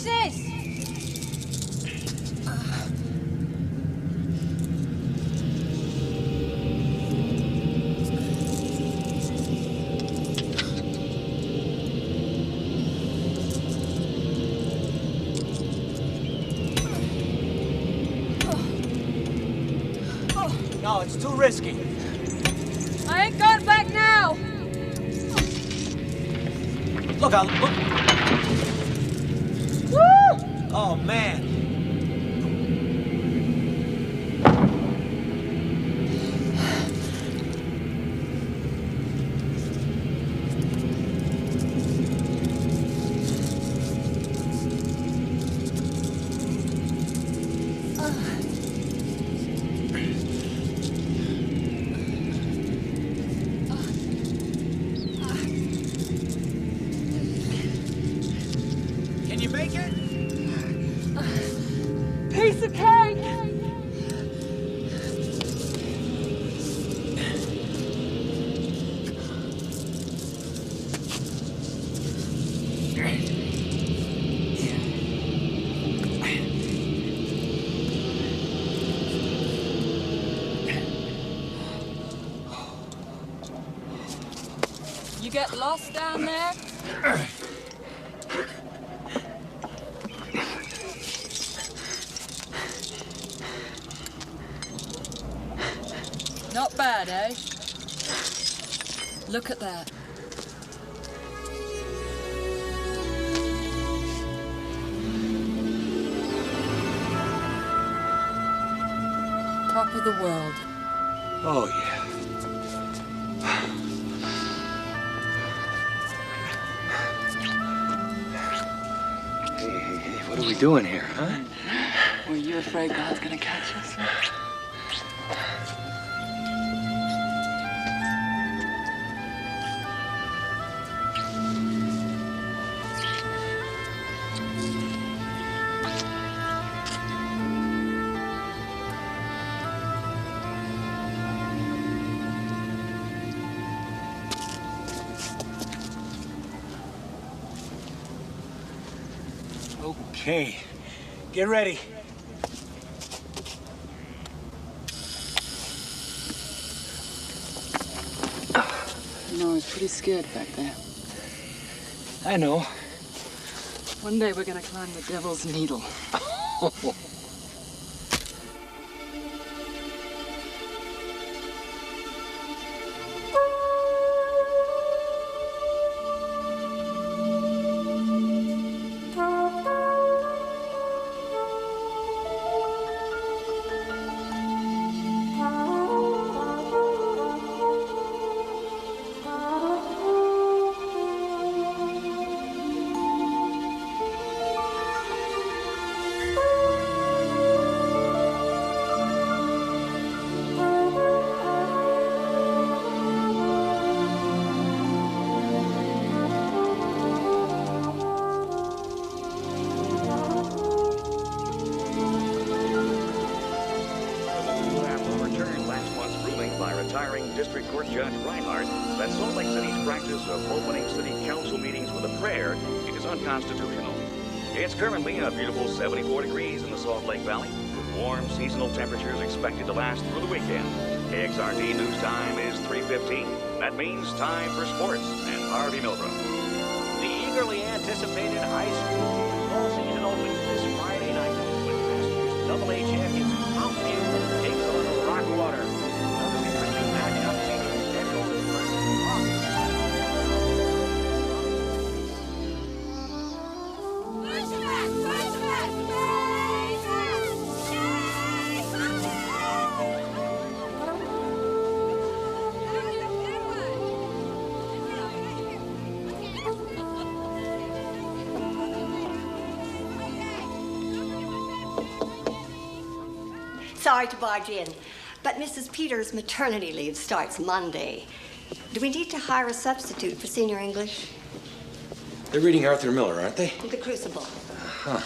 Watch this! No, it's too risky. I ain't going back now! Look out, look. Woo! Oh, man. Can you make it? Piece of cake! You get lost down there? Not bad, eh? Look at that. Top of the world. Oh, yeah. Hey, what are we doing here, huh? Were you afraid God's gonna catch us? Okay, get ready. You know, I was pretty scared back there. I know. One day we're gonna climb the Devil's Needle. District Court Judge Reinhardt that Salt Lake City's practice of opening city council meetings with a prayer is unconstitutional. It's currently a beautiful 74 degrees in the Salt Lake Valley, with warm seasonal temperatures expected to last through the weekend. KXRD news time is 3:15. That means time for sports and Harvey Milgram. The eagerly anticipated high school football season opens this Friday night when last year's Double-A champions Mountain View takes on Rockwater. Another interesting matchup featuring Central versus Rock. Sorry to barge in, but Mrs. Peters' maternity leave starts Monday. Do we need to hire a substitute for senior English? They're reading Arthur Miller, aren't they? The Crucible. Huh.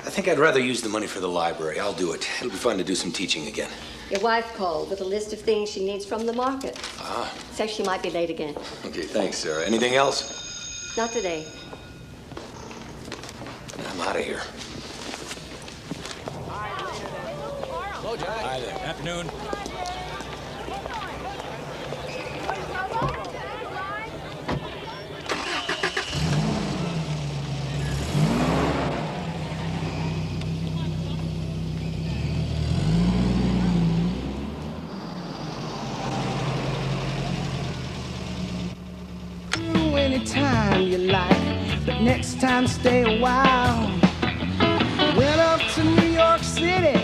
I think I'd rather use the money for the library. I'll do it. It'll be fun to do some teaching again. Your wife called with a list of things she needs from the market. Ah. Says she might be late again. Okay, thanks, Sarah. Anything else? Not today. I'm out of here. Hello, Jack. Hi there. Afternoon. Anytime you like, but next time stay a while. Went up to New York City,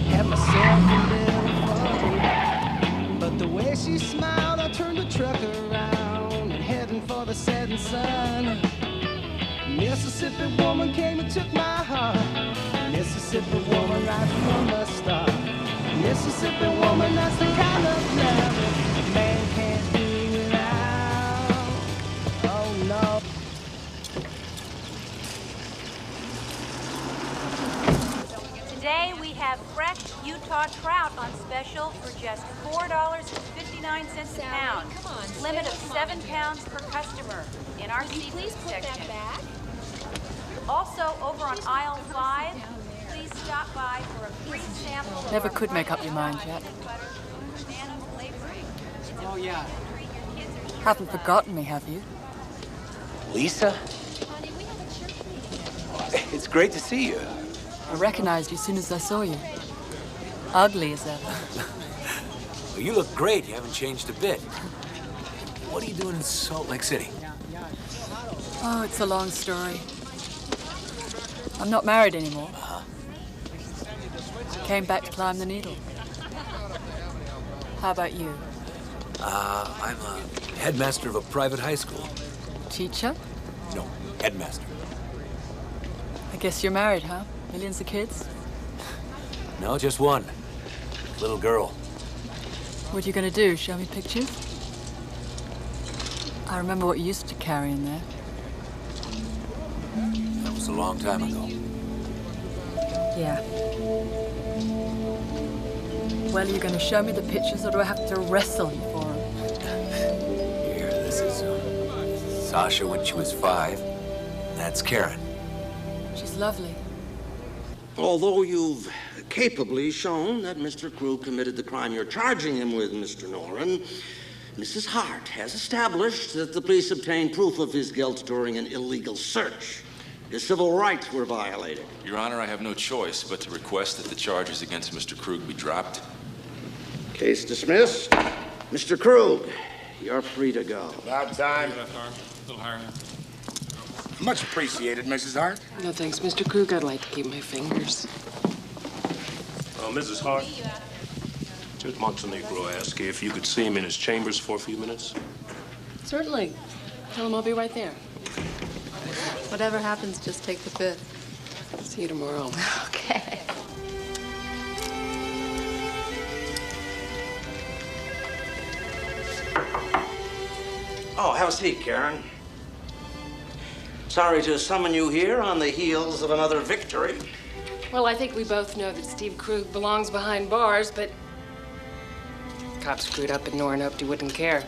had myself a little fun. But the way she smiled, I turned the truck around and heading for the setting sun. Mississippi woman came and took my heart. Mississippi woman right from the start. Mississippi woman, that's the kind of love a man can't do. Today we have fresh Utah trout on special for just $4.59 a pound. Limit of 7 pounds per customer in our seafood section. Also over on aisle 5, please stop by for a free sample. Never could make up your mind, Jack. Oh, yeah. Haven't forgotten me, have you? Lisa? It's great to see you. I recognized you as soon as I saw you. Ugly as ever. Well, you look great. You haven't changed a bit. What are you doing in Salt Lake City? Oh, it's a long story. I'm not married anymore. Came back to climb the needle. How about you? I'm a headmaster of a private high school. Teacher? No, headmaster. I guess you're married, huh? Millions of kids? No, just one. Little girl. What are you gonna do? Show me pictures? I remember what you used to carry in there. That was a long time ago. Yeah. Well, are you gonna show me the pictures, or do I have to wrestle you for them? Here, this is Sasha when she was 5. That's Karen. She's lovely. Although you've capably shown that Mr. Krug committed the crime you're charging him with, Mr. Noren, Mrs. Hart has established that the police obtained proof of his guilt during an illegal search. His civil rights were violated. Your Honor, I have no choice but to request that the charges against Mr. Krug be dropped. Case dismissed. Mr. Krug, you're free to go. About time. A little higher. Much appreciated, Mrs. Hart. No thanks, Mr. Krug. I'd like to keep my fingers. Mrs. Hart, Judge Montenegro asked if you could see him in his chambers for a few minutes. Certainly. Tell him I'll be right there. Whatever happens, just take the 5th. See you tomorrow. Okay. Oh, have a seat, Karen. Sorry to summon you here on the heels of another victory. Well, I think we both know that Steve Krug belongs behind bars, but cops screwed up and Noren hoped he wouldn't care.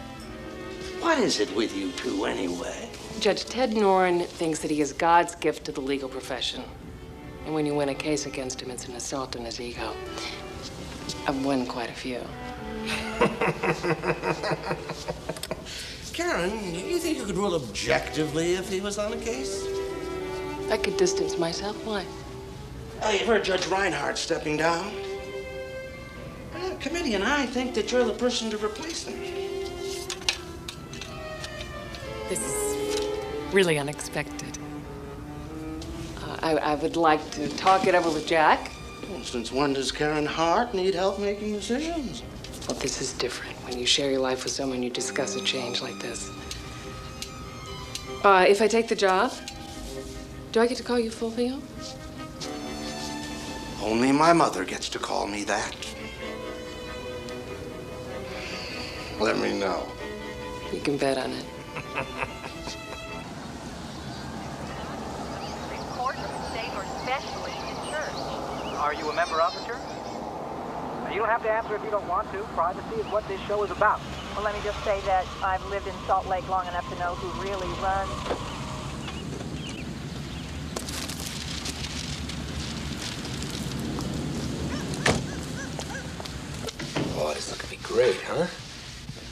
What is it with you two, anyway? Judge Ted Noren thinks that he is God's gift to the legal profession. And when you win a case against him, it's an assault on his ego. I've won quite a few. Karen, you think you could rule objectively if he was on a case? I could distance myself. Why? Oh, you've heard Judge Reinhardt stepping down. The committee and I think that you're the person to replace him. This is really unexpected. I would like to talk it over with Jack. Well, since when does Karen Hart need help making decisions? Well, this is different. When you share your life with someone, you discuss a change like this. If I take the job, do I get to call you Fulvio? Only my mother gets to call me that. Let me know. You can bet on it. Are you a member of the church? You don't have to answer if you don't want to. Privacy is what this show is about. Well, let me just say that I've lived in Salt Lake long enough to know who really runs. great, huh?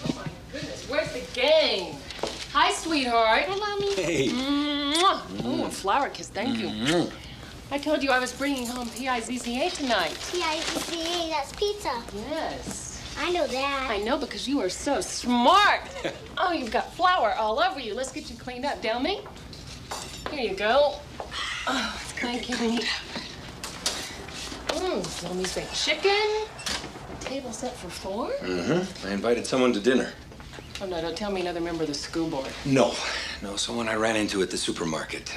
Oh, my goodness. Where's the gang? Hi, sweetheart. Hi, Mommy. Hey. Mwah. Oh, a flower kiss. Thank you. I told you I was bringing home P-I-Z-Z-A tonight. P-I-Z-Z-A, that's pizza. Yes. I know that. I know because you are so smart. Oh, you've got flour all over you. Let's get you cleaned up, Delmy. Here you go. Oh, thank you. Delmy's baked chicken. Table set for 4. I invited someone to dinner. Oh, no, don't tell me another member of the school board. No, someone I ran into at the supermarket.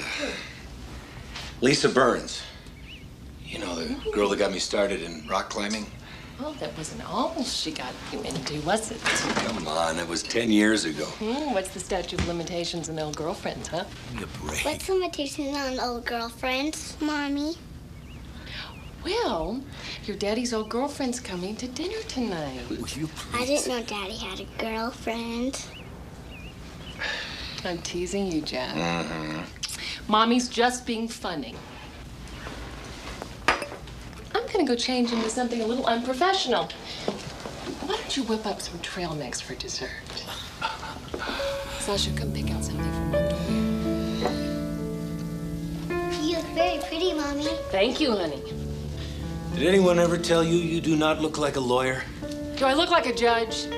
Lisa Burns. You know, the girl that got me started in rock climbing? Oh, that wasn't all she got you into, was it? Come on, it was 10 years ago. What's the statute of limitations on old girlfriends, huh? Give me a break. What's the limitation on old girlfriends, Mommy? Well, your daddy's old girlfriend's coming to dinner tonight. Will you please? I didn't know Daddy had a girlfriend. I'm teasing you, Jack. Mommy's just being funny. I'm gonna go change into something a little unprofessional. Why don't you whip up some trail mix for dessert? Sasha, come pick out something for Mom to wear. You look very pretty, Mommy. Thank you, honey. Did anyone ever tell you you do not look like a lawyer? Do I look like a judge?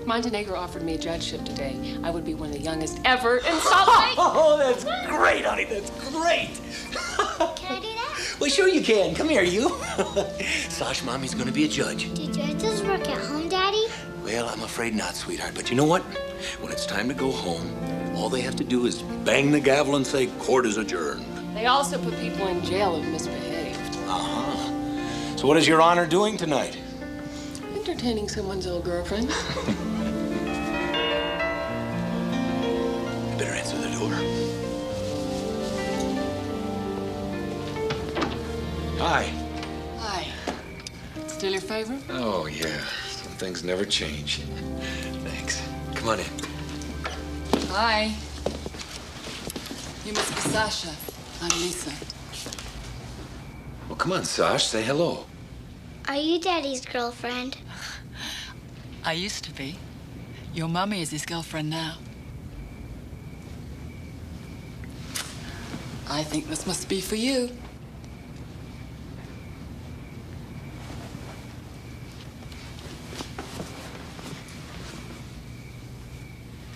Montenegro offered me a judgeship today. I would be one of the youngest ever in Salt Lake. Oh, that's great, honey. That's great. Can I do that? Well, sure you can. Come here, you. Sash, Mommy's gonna be a judge. Do judges work at home, Daddy? Well, I'm afraid not, sweetheart. But you know what? When it's time to go home, all they have to do is bang the gavel and say, court is adjourned. They also put people in jail who misbehaved. So what is Your Honor doing tonight? Entertaining someone's old girlfriend. Better answer the door. Hi. Hi. Still your favorite? Oh, yeah. Some things never change. Thanks. Come on in. Hi. You must be Sasha. I'm Lisa. Well, come on, Sash. Say hello. Are you Daddy's girlfriend? I used to be. Your mummy is his girlfriend now. I think this must be for you.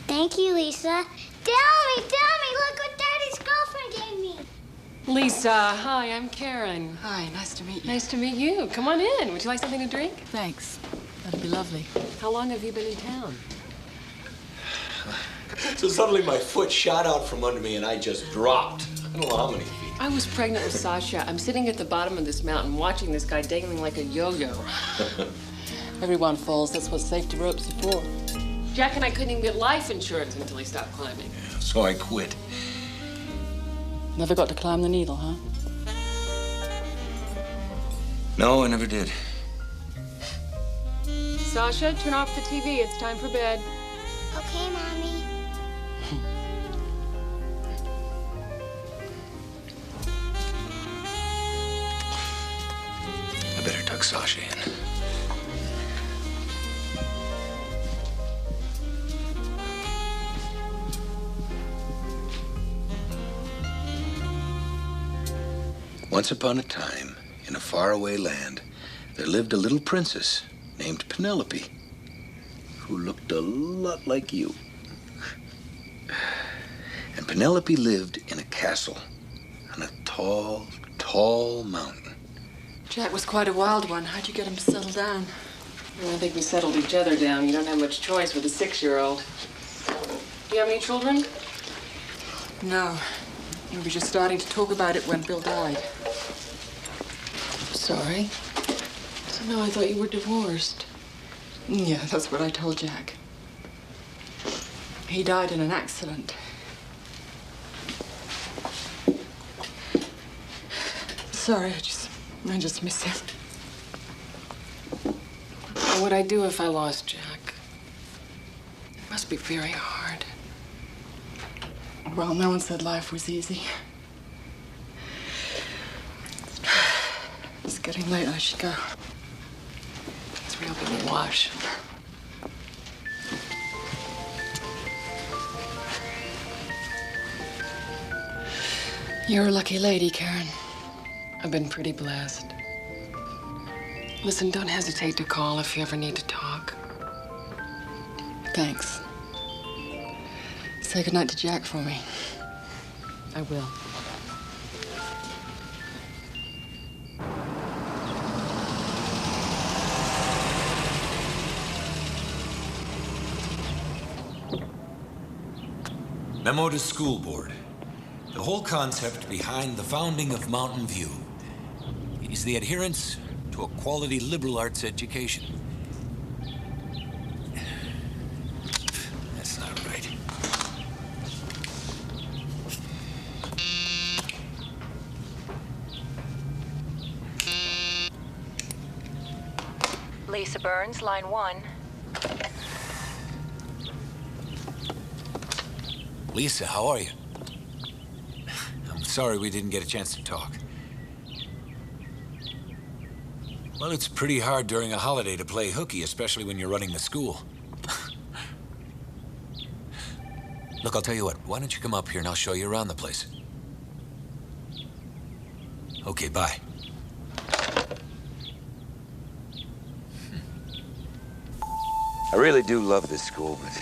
Thank you, Lisa. Tell me, look what Daddy's girlfriend gave me. Lisa, hi, I'm Karen. Hi, nice to meet you. Nice to meet you. Come on in. Would you like something to drink? Thanks. That'd be lovely. How long have you been in town? So suddenly my foot shot out from under me and I just dropped. I don't know how many feet. I was pregnant with Sasha. I'm sitting at the bottom of this mountain watching this guy dangling like a yo-yo. Everyone falls. That's what safety ropes are for. Jack and I couldn't even get life insurance until he stopped climbing. So I quit. Never got to climb the needle, huh? No, I never did. Sasha, turn off the TV. It's time for bed. Okay, Mommy. I better tuck Sasha in. Once upon a time, in a faraway land, there lived a little princess named Penelope, who looked a lot like you. And Penelope lived in a castle on a tall, tall mountain. Jack was quite a wild one. How'd you get him to settle down? I think we settled each other down. You don't have much choice with a 6-year-old. Do you have any children? No. We were just starting to talk about it when Bill died. Sorry. So no, I thought you were divorced. Yeah, that's what I told Jack. He died in an accident. Sorry, I just miss him. What would I do if I lost Jack? It must be very hard. Well, no one said life was easy. It's getting late. I should go. for helping me wash. You're a lucky lady, Karen. I've been pretty blessed. Listen, don't hesitate to call if you ever need to talk. Thanks. Say goodnight to Jack for me. I will. Memo to school board. The whole concept behind the founding of Mountain View is the adherence to a quality liberal arts education. That's not right. Lisa Burns, line 1. Lisa, how are you? I'm sorry we didn't get a chance to talk. Well, it's pretty hard during a holiday to play hooky, especially when you're running the school. Look, I'll tell you what. Why don't you come up here and I'll show you around the place? Okay, bye. I really do love this school, but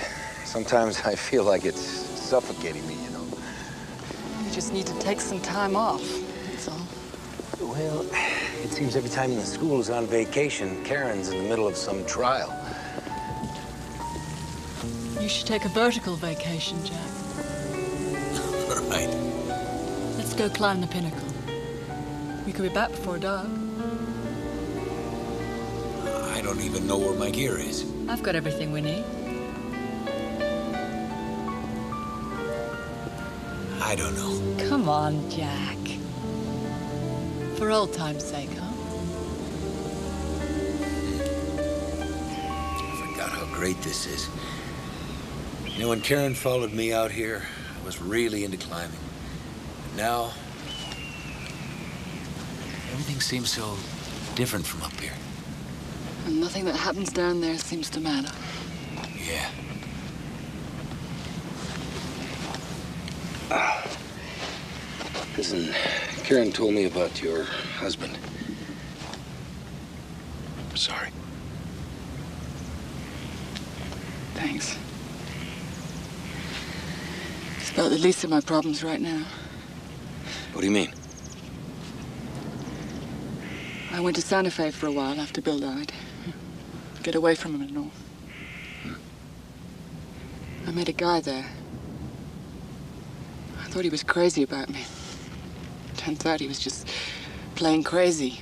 sometimes I feel like it's suffocating me, you know. You just need to take some time off, that's all. Well, it seems every time the school is on vacation, Karen's in the middle of some trial. You should take a vertical vacation, Jack. All right. Let's go climb the pinnacle. We could be back before dark. I don't even know where my gear is. I've got everything we need. I don't know. Come on, Jack. For old time's sake, huh? I forgot how great this is. You know, when Karen followed me out here, I was really into climbing. But now, everything seems so different from up here. And nothing that happens down there seems to matter. Yeah. Listen, Karen told me about your husband. I'm sorry. Thanks. It's about the least of my problems right now. What do you mean? I went to Santa Fe for a while after Bill died. Get away from him and all. I met a guy there. I thought he was crazy about me. Turns out he was just plain crazy.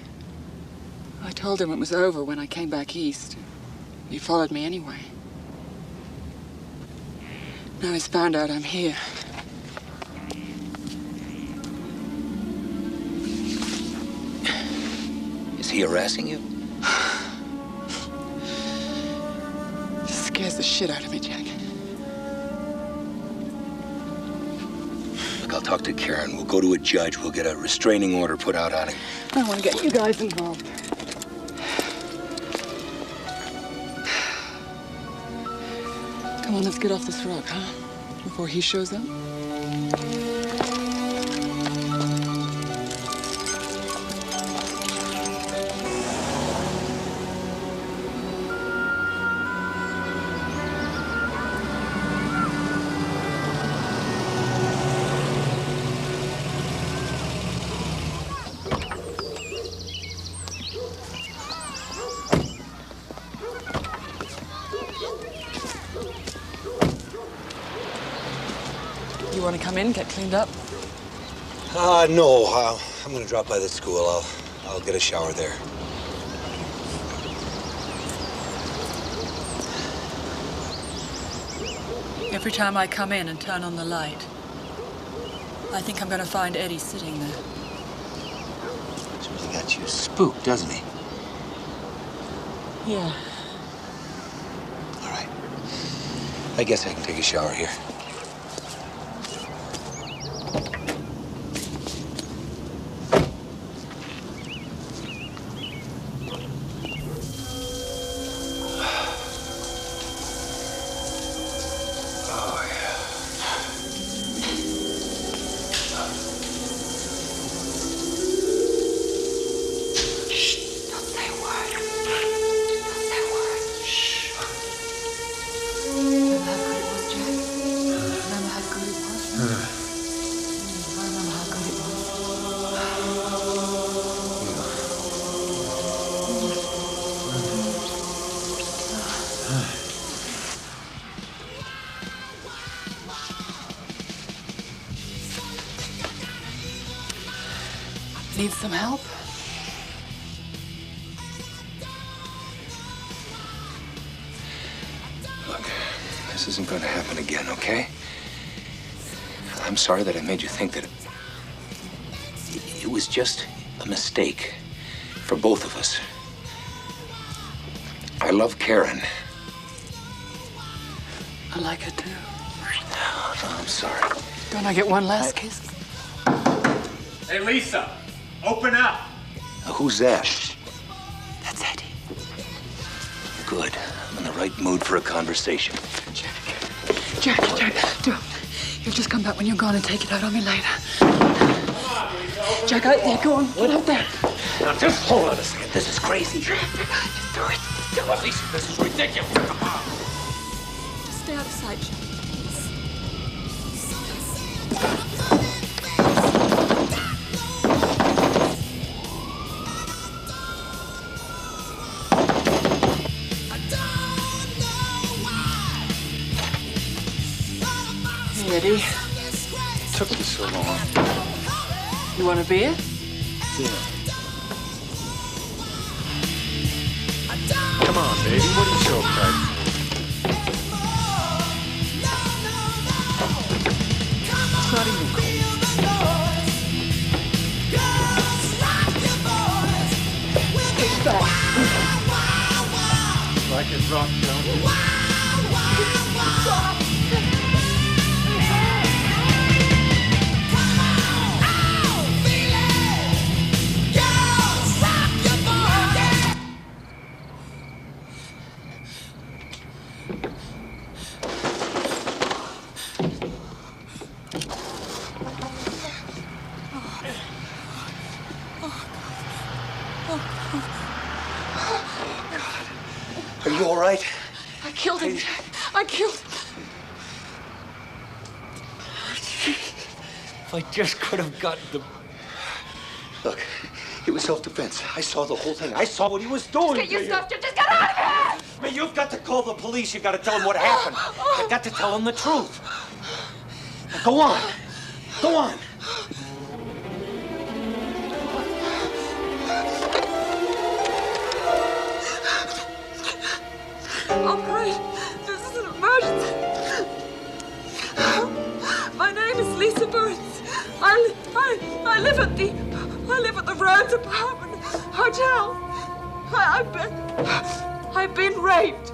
I told him it was over when I came back east. He followed me anyway. Now he's found out I'm here. Is he harassing you? Scares the shit out of me, Jack. Look, I'll talk to Karen. We'll go to a judge. We'll get a restraining order put out on him. I don't want to get you guys involved. Come on, let's get off this rock, huh? Before he shows up. You want to come in, get cleaned up? No. I'm gonna drop by the school. I'll get a shower there. Every time I come in and turn on the light, I think I'm going to find Eddie sitting there. He's really got you spooked, doesn't he? Yeah. All right. I guess I can take a shower here. Need some help? Look, this isn't going to happen again, okay? I'm sorry that I made you think that it was just a mistake for both of us. I love Karen. I like her too. Oh, I'm sorry. Don't I get one last kiss? Hey, Lisa, open up. Who's that? That's Eddie. Good. I'm in the right mood for a conversation. Jack, don't. You'll just come back when you're gone and take it out on me later. Jack, out there, go on. Get out there. Now, just hold on a second. This is crazy. Do it. Well, Lisa, this is ridiculous. Come on. Just stay out of sight, Jack. Eddie. Took me so long. You want a beer? Yeah. Come on, baby. What are you so excited It's not even cold. Take back. like it rock, don't you? Are you all right? I killed him, Jack. I killed him. If I just could have gotten the... Look, it was self-defense. I saw the whole thing. I saw what he was doing. Get your stuff, Jim. Just get out of here! I mean, you've got to call the police. You've got to tell them what happened. You've got to tell them the truth. Now, go on. Go on. Operate. This is an emergency. My name is Lisa Burns. I live at the Rhodes Apartment Hotel. I've been raped.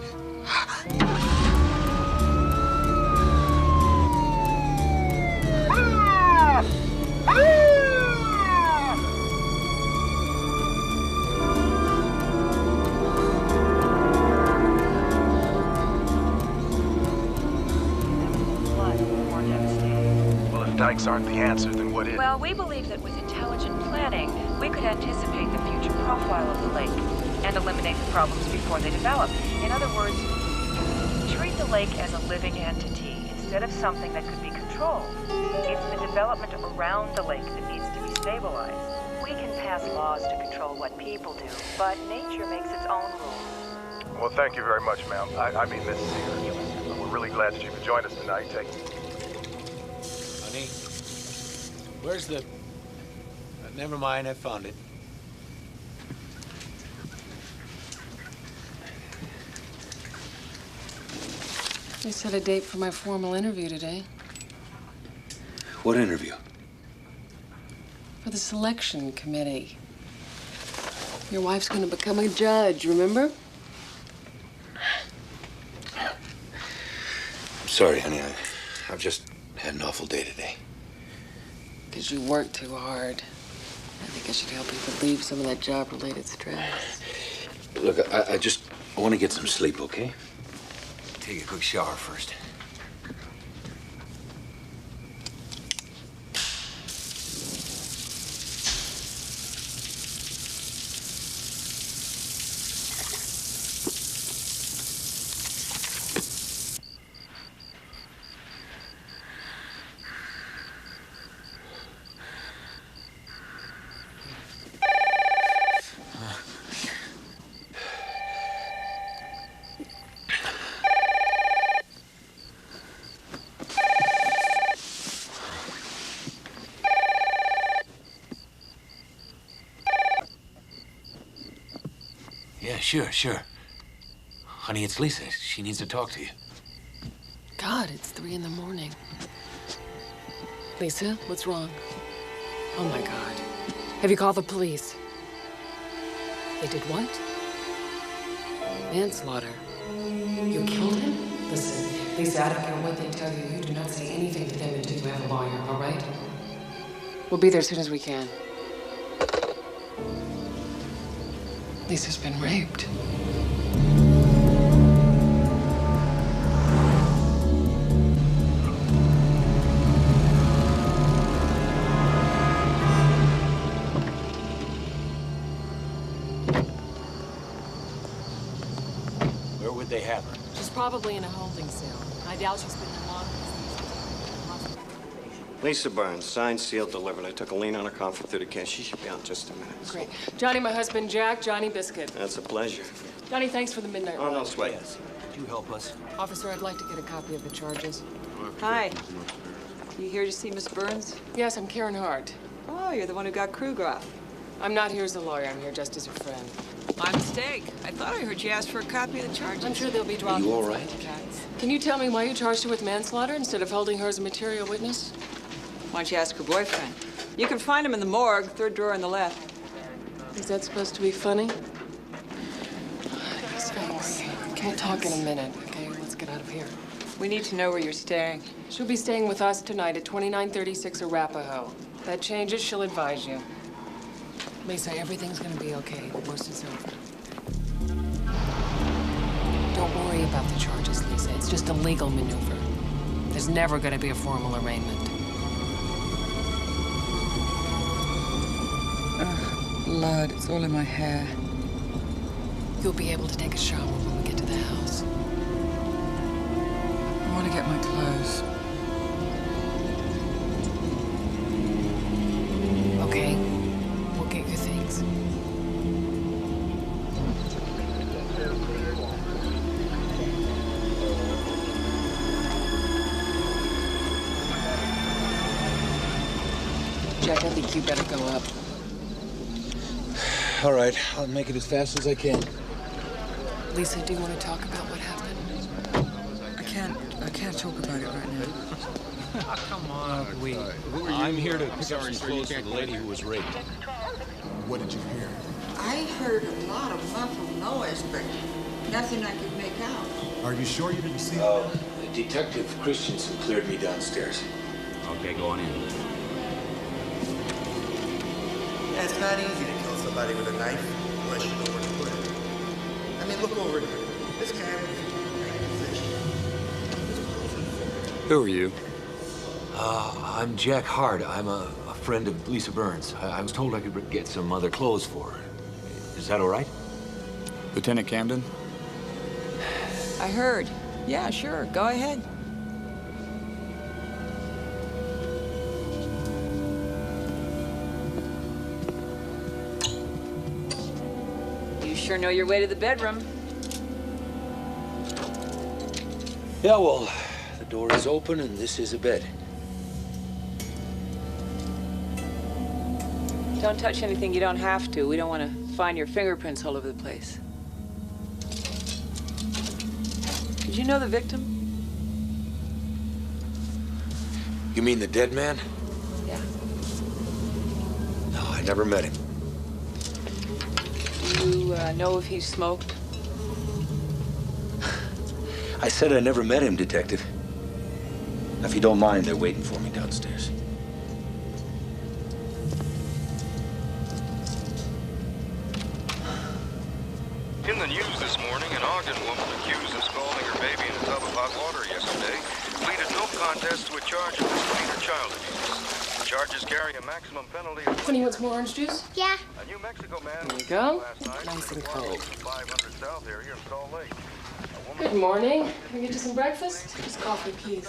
Well, if dikes aren't the answer, then what is? Well, we believe that with intelligent planning, we could anticipate the future profile of the lake and eliminate the problems before they develop. In other words, treat the lake as a living entity instead of something that could be controlled. It's the development around the lake that needs to be stabilized. We can pass laws to control what people do, but nature makes its own rules. Well, thank you very much, ma'am. I mean, Miss Sears. We're really glad that you could join us tonight. Honey, where's the... never mind, I found it. I set a date for my formal interview today. What interview? For the selection committee. Your wife's gonna become a judge, remember? Sorry, honey. I've just had an awful day today. Because you work too hard. I think I should help you relieve some of that job-related stress. Look, I want to get some sleep, okay? Take a quick shower first. Yeah, sure. Honey, it's Lisa. She needs to talk to you. God, it's 3 in the morning. Lisa, what's wrong? Oh, my God. Have you called the police? They did what? Manslaughter. You killed him? Listen, Lisa, I don't care what they tell you. You do not say anything to them until you have a lawyer, all right? We'll be there as soon as we can. Lisa's been raped. Where would they have her? She's probably in a holding cell. I doubt she's been in long. Lisa Burns, signed, sealed, delivered. I took a lien on her car for 30 cash. She should be out in just a minute. Great. Johnny, my husband, Jack, Johnny Biscuit. That's a pleasure. Johnny, thanks for the midnight Oh, ride. no sweat. Could you help us? Officer, I'd like to get a copy of the charges. Hi. You here to see Miss Burns? Yes, I'm Karen Hart. Oh, you're the one who got Krug off. I'm not here as a lawyer. I'm here just as a friend. My mistake. I thought I heard you ask for a copy of the charges. I'm sure they'll be dropped. Are you all right? Can you tell me why you charged her with manslaughter instead of holding her as a material witness? Why don't you ask her boyfriend? You can find him in the morgue, third drawer on the left. Is that supposed to be funny? Thanks. We'll talk in a minute, okay? Let's get out of here. We need to know where you're staying. She'll be staying with us tonight at 2936 Arapahoe. If that changes, she'll advise you. Lisa, everything's gonna be okay. The worst is over. Don't worry about the charges, Lisa. It's just a legal maneuver. There's never gonna be a formal arraignment. Blood, it's all in my hair. You'll be able to take a shower when we get to the house. I want to get my clothes. Okay, we'll get your things. Jack, I think you better go up. All right, I'll make it as fast as I can. Lisa, do you want to talk about what happened? I can't talk about it right now. Come on, I'm here to pick up some clothes for the lady who was raped. What did you hear? I heard a lot of muffled noise, but nothing I could make out. Are you sure you didn't see Detective Christensen cleared me downstairs. Okay, go on in. Yeah, it's not easy to kill somebody with a knife unless you know where to put it. I mean, look over here. This guy was in position. Who are you? I'm Jack Hart. I'm a friend of Lisa Burns. I was told I could get some other clothes for her. Is that all right? Lieutenant Camden? I heard. Yeah, sure. Go ahead. You sure know your way to the bedroom. Yeah, well, the door is open and this is a bed. Don't touch anything you don't have to. We don't want to find your fingerprints all over the place. Did you know the victim? You mean the dead man? Yeah. No, I never met him. Do you know if he smoked? I said I never met him, Detective. If you don't mind, they're waiting for me downstairs. In the news this morning, an Ogden woman accused of scalding her baby in a tub of hot water yesterday pleaded no contest to a charge of misdemeanor child abuse. The charges carry a maximum penalty of... Honey, wants more orange juice? Yeah. A New Mexico man... There you go. Nice and cold. 500 South area of Salt Lake. Good morning. Can we get you some breakfast? Just coffee, please.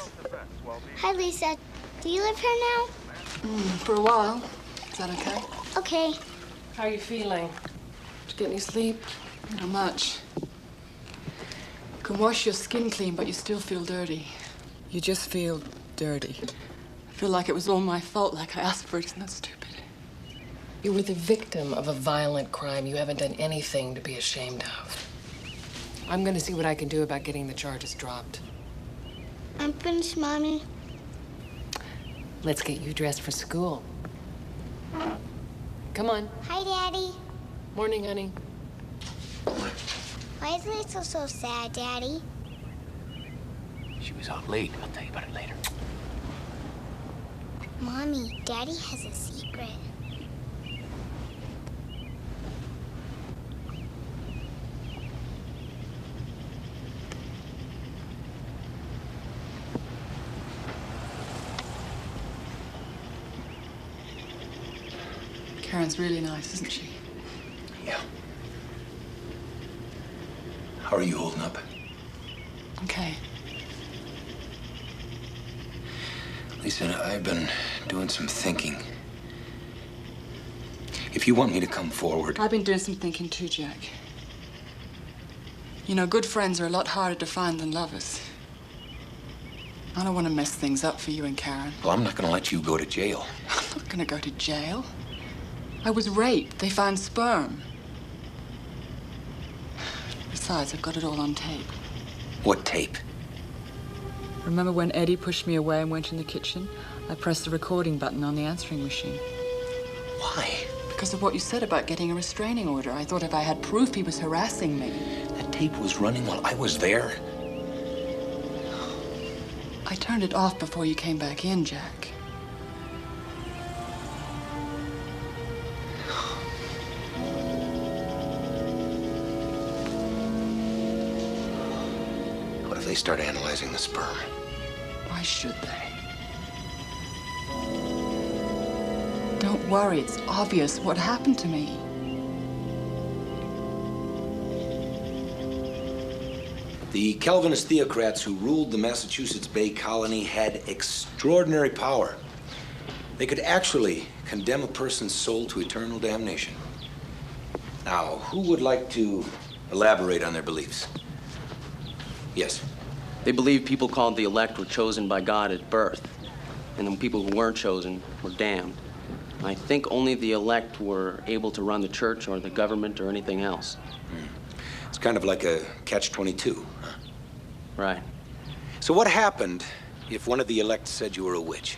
Hi, Lisa. Do you live here now? For a while. Is that okay? Okay. How are you feeling? Did you get any sleep? Not much. You can wash your skin clean, but you still feel dirty. You just feel dirty. I feel like it was all my fault, like I asked for it. Isn't that stupid? You were the victim of a violent crime you haven't done anything to be ashamed of. I'm gonna see what I can do about getting the charges dropped. I'm finished, Mommy. Let's get you dressed for school. Come on. Hi, Daddy. Morning, honey. Why is Lisa so sad, Daddy? She was out late. I'll tell you about it later. Mommy, Daddy has a secret. Karen's really nice, isn't she? Yeah. How are you holding up? Okay. Lisa, I've been doing some thinking. If you want me to come forward... I've been doing some thinking too, Jack. You know, good friends are a lot harder to find than lovers. I don't want to mess things up for you and Karen. Well, I'm not going to let you go to jail. I'm not going to go to jail. I was raped. They found sperm. Besides, I've got it all on tape. What tape? Remember when Eddie pushed me away and went in the kitchen? I pressed the recording button on the answering machine. Why? Because of what you said about getting a restraining order. I thought if I had proof he was harassing me. That tape was running while I was there. I turned it off before you came back in, Jack. What if they start analyzing the sperm? Why should they? Don't worry, it's obvious what happened to me. The Calvinist theocrats who ruled the Massachusetts Bay Colony had extraordinary power. They could actually condemn a person's soul to eternal damnation. Now, who would like to elaborate on their beliefs? Yes. They believed people called the elect were chosen by God at birth, and the people who weren't chosen were damned. I think only the elect were able to run the church or the government or anything else. It's kind of like a catch-22, huh? Right. So what happened if one of the elect said you were a witch?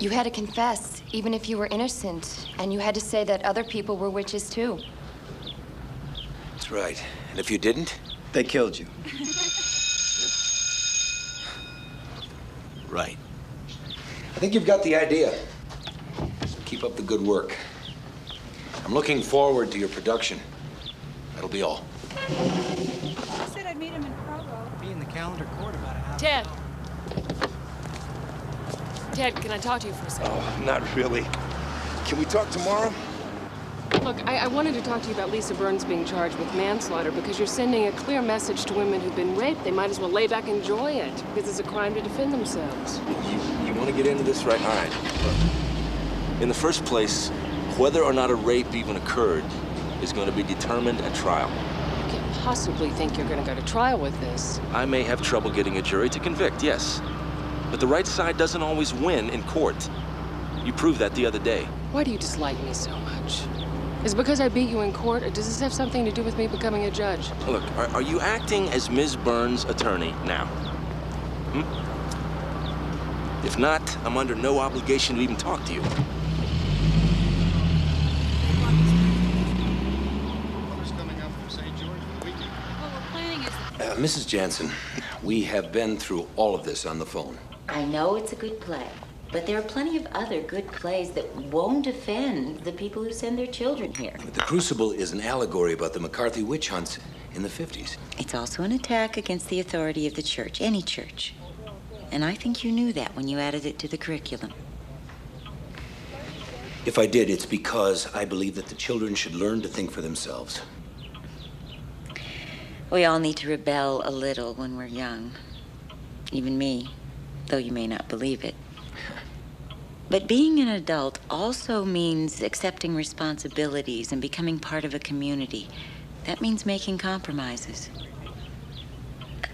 You had to confess, even if you were innocent, and you had to say that other people were witches too. That's right. And if you didn't? They killed you. Right. I think you've got the idea. Keep up the good work. I'm looking forward to your production. That'll be all. I said I'd meet him in Provo. Be in the calendar court about a half. Ted. Ted, can I talk to you for a second? Oh, not really. Can we talk tomorrow? Look, I wanted to talk to you about Lisa Burns being charged with manslaughter because you're sending a clear message to women who've been raped. They might as well lay back and enjoy it because it's a crime to defend themselves. You want to get into this right? All right. Look, in the first place, whether or not a rape even occurred is going to be determined at trial. You can't possibly think you're going to go to trial with this. I may have trouble getting a jury to convict, yes. But the right side doesn't always win in court. You proved that the other day. Why do you dislike me so much? Is it because I beat you in court, or does this have something to do with me becoming a judge? Look, are you acting as Ms. Burns' attorney now? If not, I'm under no obligation to even talk to you. Mrs. Jansen, we have been through all of this on the phone. I know it's a good play, but there are plenty of other good plays that won't offend the people who send their children here. But The Crucible is an allegory about the McCarthy witch hunts in the 50s. It's also an attack against the authority of the church, any church. And I think you knew that when you added it to the curriculum. If I did, it's because I believe that the children should learn to think for themselves. We all need to rebel a little when we're young. Even me, though you may not believe it. But being an adult also means accepting responsibilities and becoming part of a community. That means making compromises.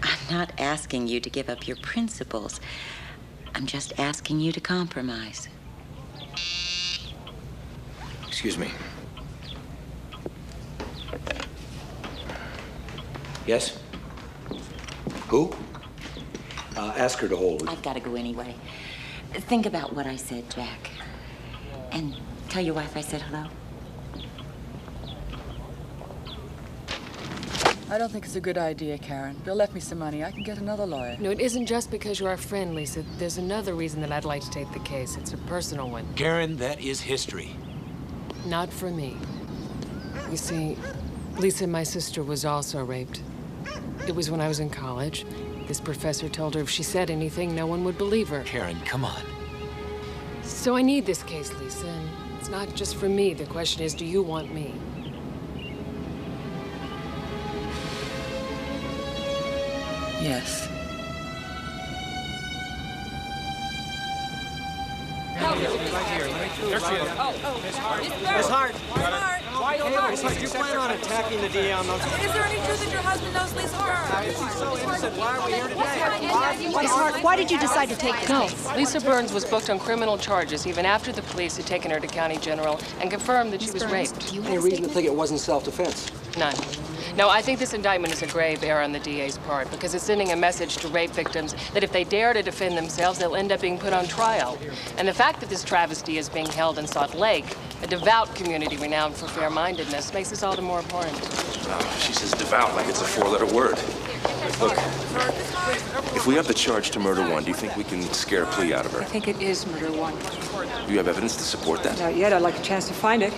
I'm not asking you to give up your principles. I'm just asking you to compromise. Excuse me. Yes? Who? Ask her to hold. I've got to go anyway. Think about what I said, Jack. And tell your wife I said hello. I don't think it's a good idea, Karen. Bill left me some money. I can get another lawyer. No, it isn't just because you're our friend, Lisa. There's another reason that I'd like to take the case. It's a personal one. Karen, that is history. Not for me. You see, Lisa, my sister, was also raped. It was when I was in college. This professor told her if she said anything, no one would believe her. Karen, come on. So I need this case, Lisa, and it's not just for me. The question is, do you want me? Yes. Miss Hart. Miss Hart, you plan on attacking the DA on those... Is there any truth that your husband knows Lisa Burns? If she's so innocent, why are we here today? Miss Hart, why did you decide to take this No, case? Lisa Burns was booked on criminal charges even after the police had taken her to County General and confirmed that she was raped. Any reason to think it wasn't self-defense? None. No, I think this indictment is a grave error on the DA's part because it's sending a message to rape victims that if they dare to defend themselves, they'll end up being put on trial. And the fact that this travesty is being held in Salt Lake, a devout community renowned for fair-mindedness, makes this all the more abhorrent. She says devout like it's a four-letter word. Look, if we have the charge to murder one, do you think we can scare a plea out of her? I think it is murder one. Do you have evidence to support that? Not yet. I'd like a chance to find it.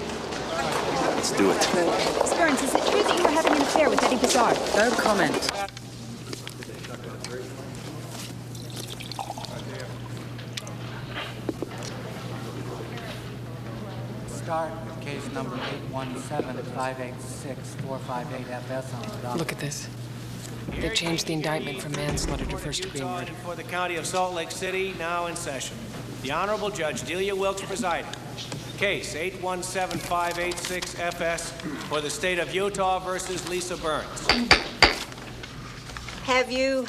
Let's do it. Miss Burns, is it true that you were having an affair with Eddie Bizarre? No comment. Start with case number 817-586-458-FS on the docket. Look at this. They changed the indictment from manslaughter to first-degree murder. For the County of Salt Lake City, now in session. The Honorable Judge Delia Wilkes presiding. Case 817-586-FS for the state of Utah versus Lisa Burns. Have you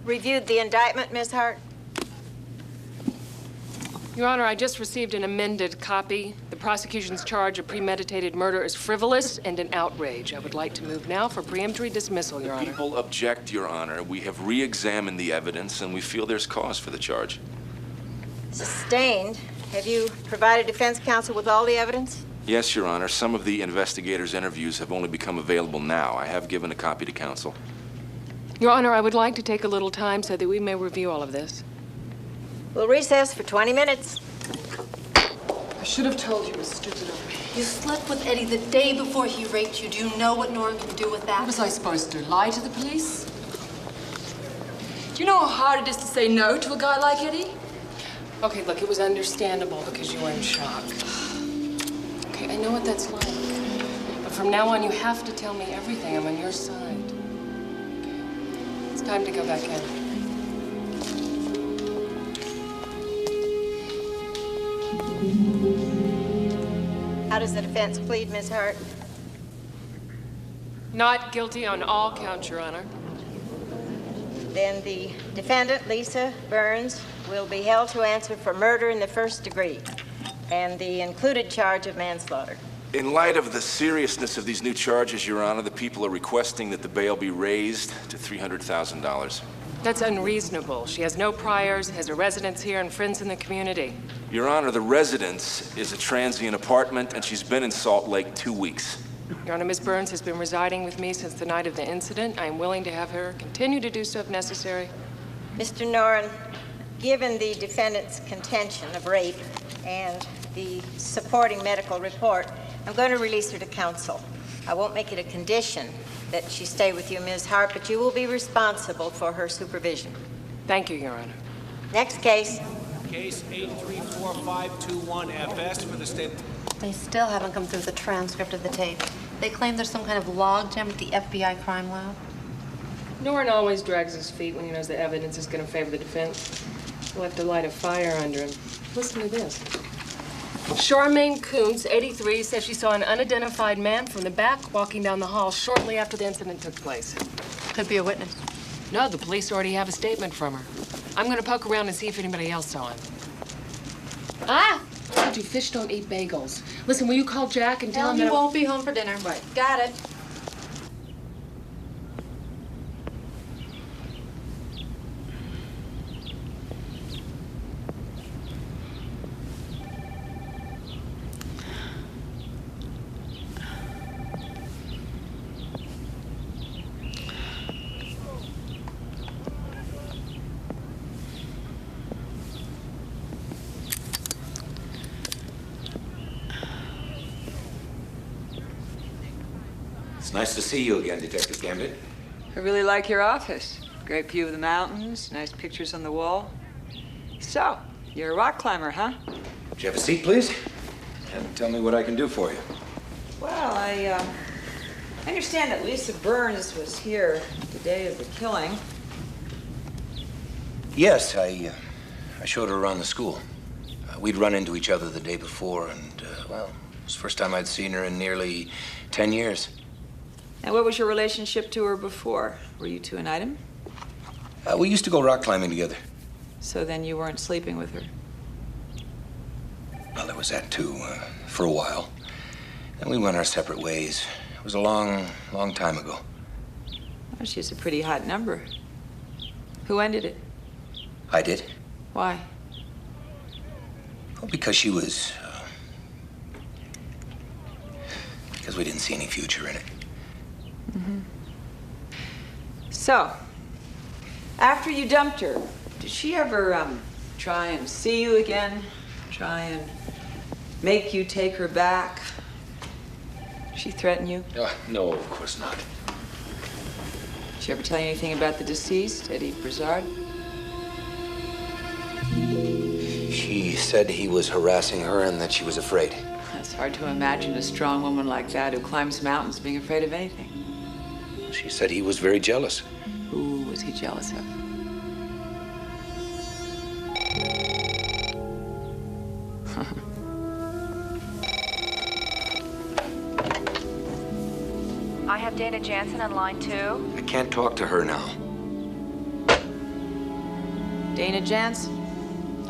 reviewed the indictment, Ms. Hart? Your Honor, I just received an amended copy. The prosecution's charge of premeditated murder is frivolous and an outrage. I would like to move now for preemptory dismissal, Your Honor. People object, Your Honor. We have re-examined the evidence, and we feel there's cause for the charge. Sustained. Have you provided defense counsel with all the evidence? Yes, Your Honor. Some of the investigators' interviews have only become available now. I have given a copy to counsel. Your Honor, I would like to take a little time so that we may review all of this. We'll recess for 20 minutes. I should have told you it was stupid of me. You slept with Eddie the day before he raped you. Do you know what Nora can do with that? What was I supposed to do? Lie to the police? Do you know how hard it is to say no to a guy like Eddie? Okay, look, it was understandable because you were in shock. Okay, I know what that's like. But from now on, you have to tell me everything. I'm on your side. Okay. It's time to go back in. How does the defense plead, Ms. Hart? Not guilty on all counts, Your Honor. Then the defendant, Lisa Burns, will be held to answer for murder in the first degree and the included charge of manslaughter. In light of the seriousness of these new charges, Your Honor, the people are requesting that the bail be raised to $300,000. That's unreasonable. She has no priors, has a residence here, and friends in the community. Your Honor, the residence is a transient apartment, and she's been in Salt Lake 2 weeks. Your Honor, Ms. Burns has been residing with me since the night of the incident. I am willing to have her continue to do so if necessary. Mr. Noren, given the defendant's contention of rape and the supporting medical report, I'm going to release her to counsel. I won't make it a condition that she stay with you, Ms. Hart, but you will be responsible for her supervision. Thank you, Your Honor. Next case. Case 834-521-FS for the state. They still haven't come through the transcript of the tape. They claim there's some kind of log jam at the FBI crime lab. Noren always drags his feet when he knows the evidence is going to favor the defense. He'll have to light a fire under him. Listen to this. Charmaine Kuntz, 83, says she saw an unidentified man from the back walking down the hall shortly after the incident took place. Could be a witness. No, the police already have a statement from her. I'm going to poke around and see if anybody else saw him. Ah! told you fish don't eat bagels. Listen, will you call Jack and tell him you that... won't be home for dinner. Right. Got it. It's nice to see you again, Detective Gambit. I really like your office. Great view of the mountains, nice pictures on the wall. So, you're a rock climber, huh? Would you have a seat, please? And tell me what I can do for you. Well, I understand that Lisa Burns was here the day of the killing. Yes, I showed her around the school. We'd run into each other the day before, and, well, it was the first time I'd seen her in nearly 10 years. And what was your relationship to her before? Were you two an item? We used to go rock climbing together. So then you weren't sleeping with her? Well, there was that, too, for a while. Then we went our separate ways. It was a long, long time ago. Well, she's a pretty hot number. Who ended it? I did. Why? Well, because she was... because we didn't see any future in it. Mm-hmm. So, after you dumped her, did she ever, try and see you again? Try and make you take her back? Did she threaten you? No, of course not. Did she ever tell you anything about the deceased, Eddie Brizard? She said he was harassing her and that she was afraid. It's hard to imagine a strong woman like that who climbs mountains being afraid of anything. She said he was very jealous. Who was he jealous of? I have Dana Jansen on line 2. I can't talk to her now. Dana Jansen,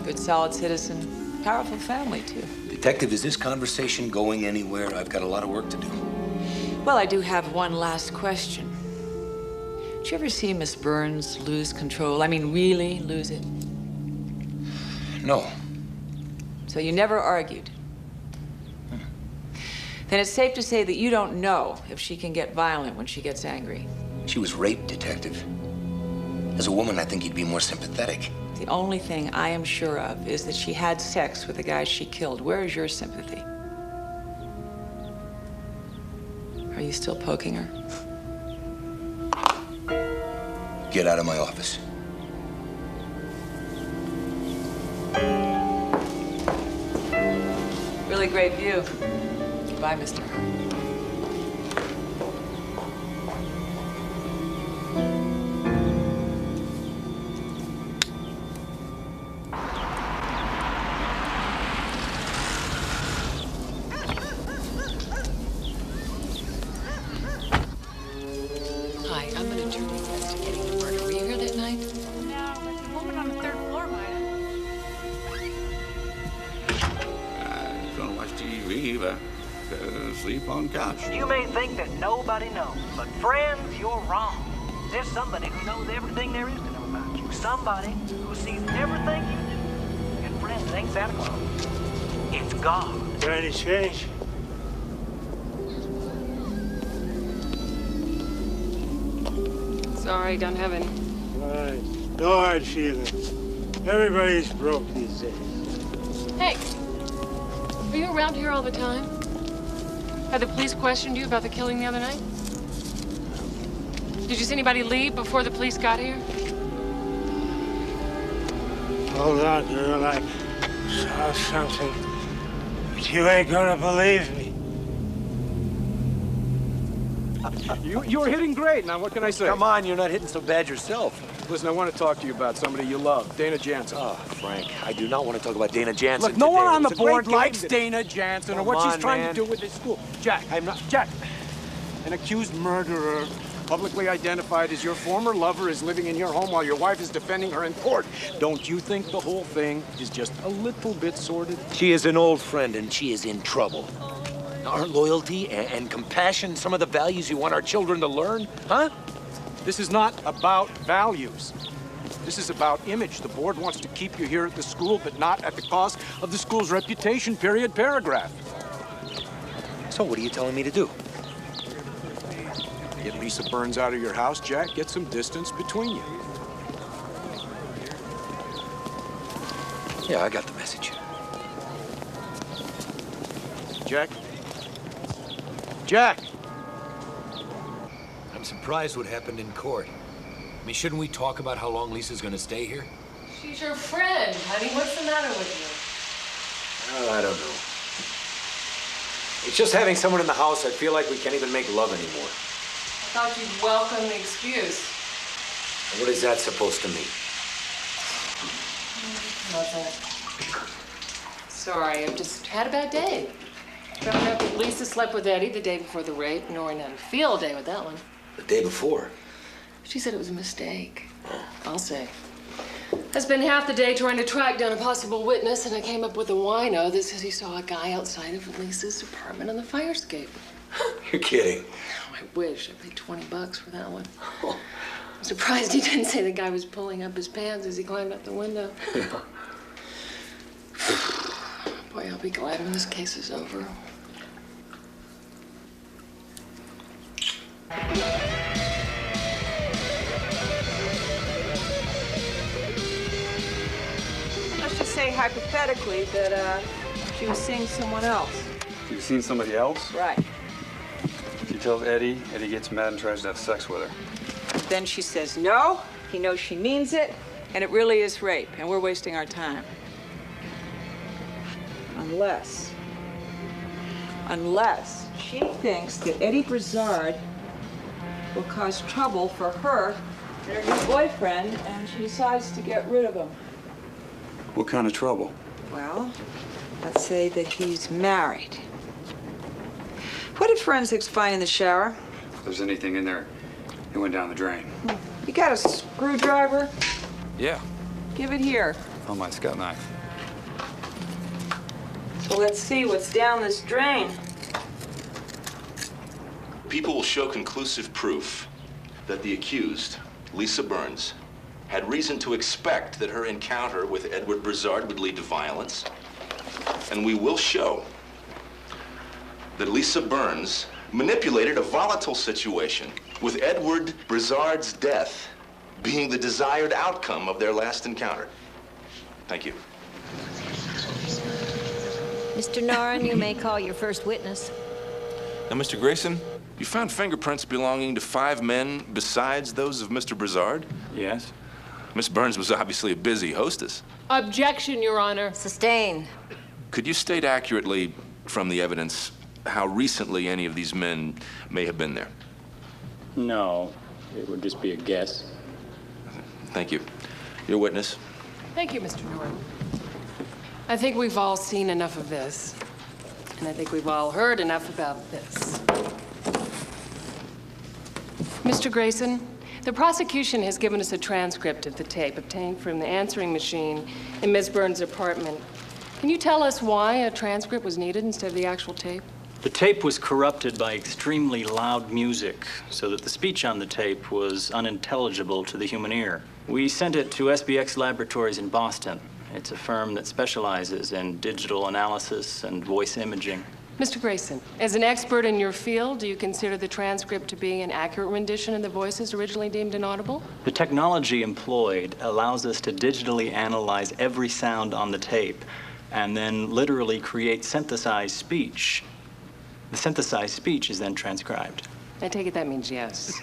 good solid citizen, powerful family, too. Detective, is this conversation going anywhere? I've got a lot of work to do. Well, I do have one last question. Did you ever see Miss Burns lose control? I mean, really lose it? No. So you never argued? Then it's safe to say that you don't know if she can get violent when she gets angry. She was raped, Detective. As a woman, I think you'd be more sympathetic. The only thing I am sure of is that she had sex with the guy she killed. Where is your sympathy? Are you still poking her? Get out of my office. Really great view. Goodbye, Mr. Hurd. Hi, I'm an attorney investigating the murder. Were you here that night? No, but the woman on the 3rd floor might have. Don't watch TV, but sleep on couch. You may think that nobody knows, but friends, you're wrong. There's somebody who knows everything there is to know about you. Somebody who sees everything you do. And friends, it ain't Santa Claus. It's God. Got any change? Sorry, don't have any. All right. No hard feelings. Everybody's broke these days. Hey, are you around here all the time? Had the police questioned you about the killing the other night? Did you see anybody leave before the police got here? Hold on, girl. I saw something. But you ain't gonna believe me. You were hitting great. Now, what can I say? Come on, you're not hitting so bad yourself. Listen, I want to talk to you about somebody you love, Dana Jansen. Oh, Frank, I do not want to talk about Dana Jansen. Look, no one today. on the It's a great board game likes that- Dana Jansen or Come what she's on, trying man. to do with this school. Jack, I'm not. Jack, an accused murderer publicly identified as your former lover, is living in your home while your wife is defending her in court. Don't you think the whole thing is just a little bit sordid? She is an old friend, and she is in trouble. Aren't loyalty and compassion some of the values you want our children to learn, huh? This is not about values. This is about image. The board wants to keep you here at the school, but not at the cost of the school's reputation, period, paragraph. So what are you telling me to do? Get Lisa Burns out of your house, Jack. Get some distance between you. Yeah, I got the message. Jack? Jack! I'm surprised what happened in court. I mean, shouldn't we talk about how long Lisa's gonna stay here? She's your friend, honey. What's the matter with Oh, I don't know. It's just having someone in the house, I feel like we can't even make love anymore. you? I thought you'd welcome the excuse. What is that supposed to mean? Nothing. Sorry, I've just had a bad day. Found out that Lisa slept with Eddie the day before the rape. Noreen had a field day with that one. The day before? She said it was a mistake. I'll say. I spent half the day trying to track down a possible witness, and I came up with a wino that says he saw a guy outside of Lisa's apartment on the fire escape. You're kidding. Oh, I wish. I paid $20 for that one. I'm surprised he didn't say the guy was pulling up his pants as he climbed up the window. Boy, I'll be glad when this case is over. Let's just say hypothetically that she was seeing someone else. You've seen somebody else? Right. She tells Eddie. Eddie gets mad and tries to have sex with her. Then she says no. He knows she means it, and it really is rape, and we're wasting our time. Unless she thinks that Eddie Brizard will cause trouble for her and her new boyfriend, and she decides to get rid of him. What kind of trouble? Well, let's say that he's married. What did forensics find in the shower? If there's anything in there, it went down the drain. You got a screwdriver? Yeah. Give it here. Oh, my scout knife. So let's see what's down this drain. People will show conclusive proof that the accused, Lisa Burns, had reason to expect that her encounter with Edward Brizard would lead to violence. And we will show that Lisa Burns manipulated a volatile situation, with Edward Brizard's death being the desired outcome of their last encounter. Thank you. Mr. Noren, you may call your first witness. Now, Mr. Grayson, you found fingerprints belonging to 5 men besides those of Mr. Brizard? Yes. Miss Burns was obviously a busy hostess. Objection, Your Honor. Sustained. Could you state accurately from the evidence how recently any of these men may have been there? No, it would just be a guess. Thank you. Your witness. Thank you, Mr. Noren. I think we've all seen enough of this. And I think we've all heard enough about this. Mr. Grayson, the prosecution has given us a transcript of the tape obtained from the answering machine in Ms. Burns' apartment. Can you tell us why a transcript was needed instead of the actual tape? The tape was corrupted by extremely loud music, so that the speech on the tape was unintelligible to the human ear. We sent it to SBX Laboratories in Boston. It's a firm that specializes in digital analysis and voice imaging. Mr. Grayson, as an expert in your field, do you consider the transcript to be an accurate rendition of the voices originally deemed inaudible? The technology employed allows us to digitally analyze every sound on the tape and then literally create synthesized speech. The synthesized speech is then transcribed. I take it that means yes.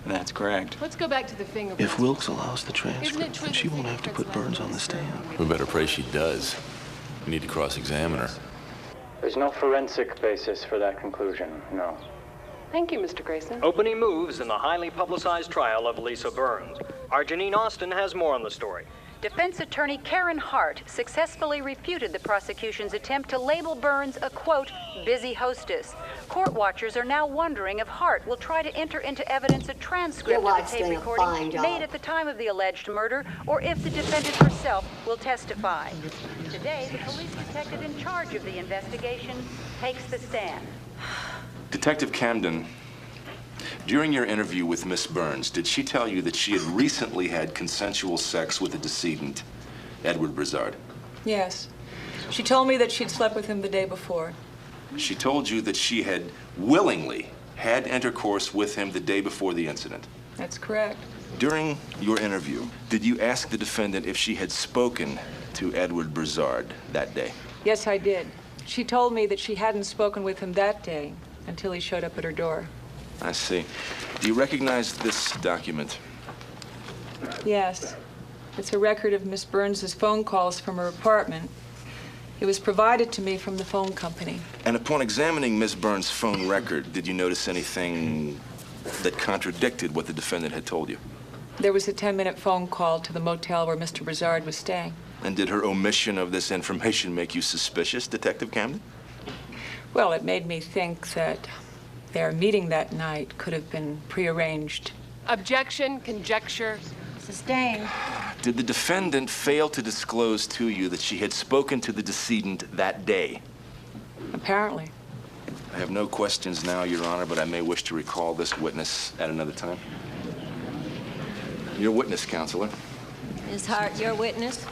That's correct. Let's go back to the fingerprints. If Wilkes allows the Isn't it transcript, true then she that won't have to put Burns on the stand. We better pray she does. We need to cross-examine her. There's no forensic basis for that conclusion, no. Thank you, Mr. Grayson. Opening moves in the highly publicized trial of Lisa Burns. Our Janine Austin has more on the story. Defense attorney Karen Hart successfully refuted the prosecution's attempt to label Burns a, quote, busy hostess. Court watchers are now wondering if Hart will try to enter into evidence a transcript of the tape recording made at the time of the alleged murder, or if the defendant herself will testify. Today, the police detective in charge of the investigation takes the stand. Detective Camden, during your interview with Miss Burns, did she tell you that she had recently had consensual sex with the decedent, Edward Brizard? Yes. She told me that she'd slept with him the day before. She told you that she had willingly had intercourse with him the day before the incident. That's correct. During your interview, did you ask the defendant if she had spoken to Edward Brizard that day? Yes, I did. She told me that she hadn't spoken with him that day until he showed up at her door. I see. Do you recognize this document? Yes. It's a record of Miss Burns's phone calls from her apartment. It was provided to me from the phone company. And upon examining Miss Burns' phone record, did you notice anything that contradicted what the defendant had told you? There was a 10-minute phone call to the motel where Mr. Brizard was staying. And did her omission of this information make you suspicious, Detective Camden? Well, it made me think that their meeting that night could have been prearranged. Objection, conjecture. Sustained. Did the defendant fail to disclose to you that she had spoken to the decedent that day? Apparently. I have no questions now, Your Honor, but I may wish to recall this witness at another time. Your witness, Counselor. Ms. Hart, your witness?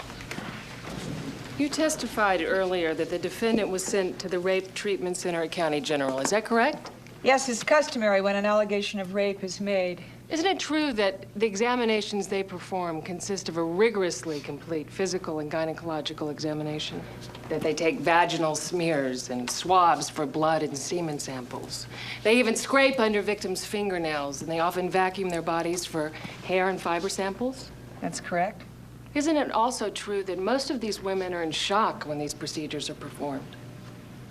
You testified earlier that the defendant was sent to the Rape Treatment Center at County General. Is that correct? Yes, it's customary when an allegation of rape is made. Isn't it true that the examinations they perform consist of a rigorously complete physical and gynecological examination? That they take vaginal smears and swabs for blood and semen samples. They even scrape under victims' fingernails, and they often vacuum their bodies for hair and fiber samples? That's correct. Isn't it also true that most of these women are in shock when these procedures are performed?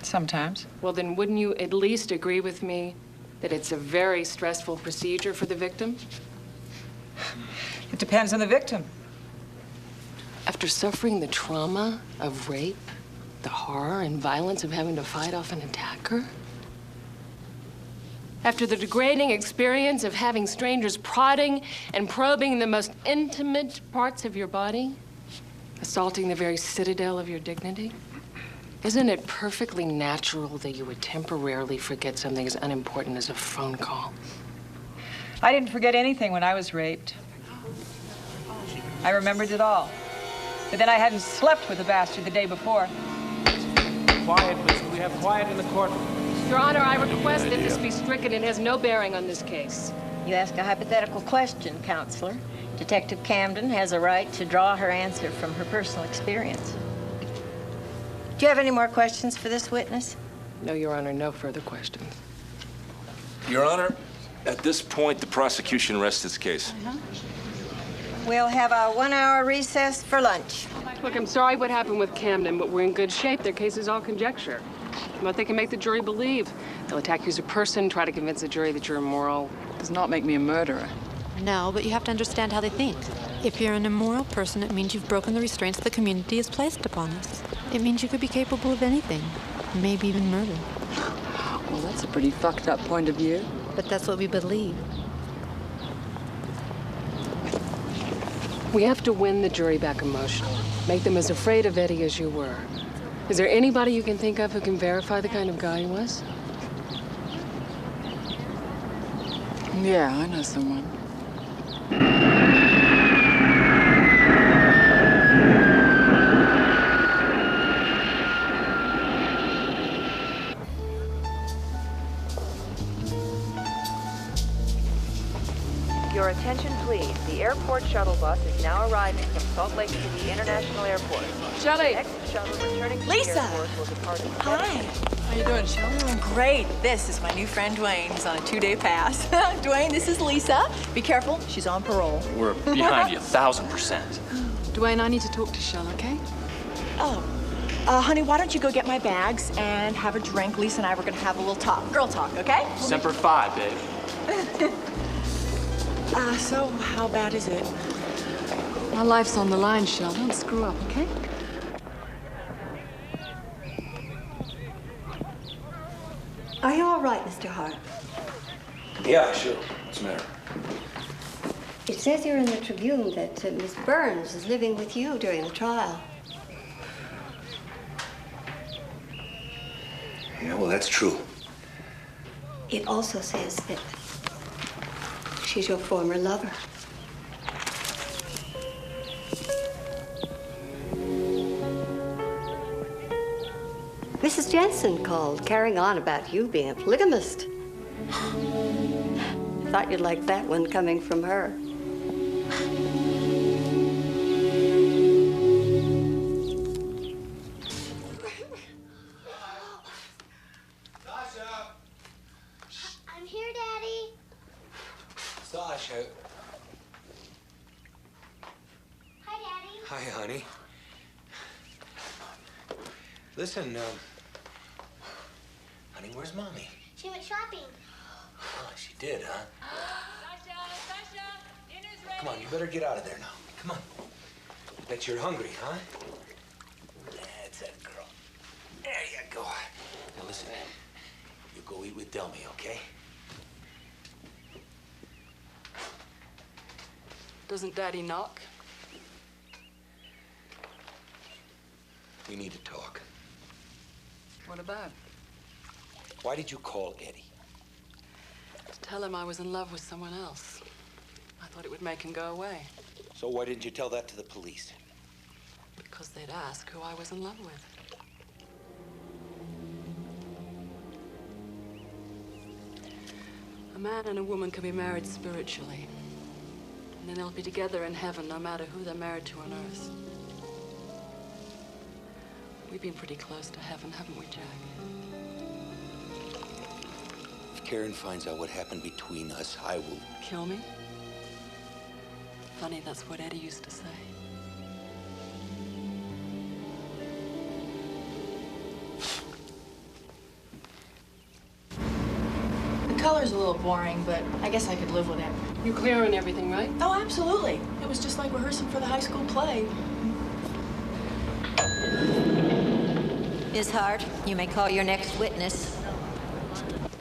Sometimes. Well, then wouldn't you at least agree with me that it's a very stressful procedure for the victim? It depends on the victim. After suffering the trauma of rape, the horror and violence of having to fight off an attacker, after the degrading experience of having strangers prodding and probing the most intimate parts of your body, assaulting the very citadel of your dignity, isn't it perfectly natural that you would temporarily forget something as unimportant as a phone call? I didn't forget anything when I was raped. I remembered it all. But then I hadn't slept with the bastard the day before. Quiet, please. Can we have quiet in the courtroom? Your Honor, I request that this be stricken. It has no bearing on this case. You ask a hypothetical question, Counselor. Detective Camden has a right to draw her answer from her personal experience. Do you have any more questions for this witness? No, Your Honor, no further questions. Your Honor, at this point, the prosecution rests its case. We'll have a 1-hour recess for lunch. Look, I'm sorry what happened with Camden, but we're in good shape. Their case is all conjecture. What they can make the jury believe. They'll attack you as a person, try to convince the jury that you're immoral. Does not make me a murderer. No, but you have to understand how they think. If you're an immoral person, it means you've broken the restraints the community has placed upon us. It means you could be capable of anything, maybe even murder. Well, that's a pretty fucked up point of view. But that's what we believe. We have to win the jury back emotionally. Make them as afraid of Eddie as you were. Is there anybody you can think of who can verify the kind of guy he was? Yeah, I know someone. Your attention, please. The airport shuttle bus is now arriving from Salt Lake City International Airport. Shelley! Next shuttle returning to Lisa! the airport will depart. Hi. How you doing, Shelley? Doing great. This is my new friend Dwayne. He's on a 2-day pass. Dwayne, this is Lisa. Be careful. She's on parole. We're behind you 1,000%. Dwayne, I need to talk to Shell, okay? Oh. Honey, why don't you go get my bags and have a drink? Lisa and I were going to have a little talk. Girl talk, okay? Semper Fi, babe. So how bad is it? My life's on the line, Shell. Don't screw up, okay? Are you all right, Mr. Hart? Yeah, sure. What's the matter? It says here in the Tribune that Miss Burns is living with you during the trial. Yeah, well, that's true. It also says that she's your former lover. Mrs. Jensen called, carrying on about you being a polygamist. Thought you'd like that one coming from her. I'm here, Daddy. Sasha. Hi, Daddy. Hi, honey. Listen, honey, where's Mommy? She went shopping. Oh, she did, huh? Come on, you better get out of there now. Come on. Bet you're hungry, huh? That's it, girl. There you go. Now listen, you go eat with Delmy, okay? Doesn't Daddy knock? We need to talk. What about? Why did you call Eddie? To tell him I was in love with someone else. I thought it would make him go away. So why didn't you tell that to the police? Because they'd ask who I was in love with. A man and a woman can be married spiritually. And then they'll be together in heaven no matter who they're married to on earth. We've been pretty close to heaven, haven't we, Jack? If Karen finds out what happened between us, I will... Kill me? Funny, that's what Eddie used to say. The color's a little boring, but I guess I could live with it. You clear on everything, right? Oh, absolutely. It was just like rehearsing for the high school play. Ms. Hart, you may call your next witness.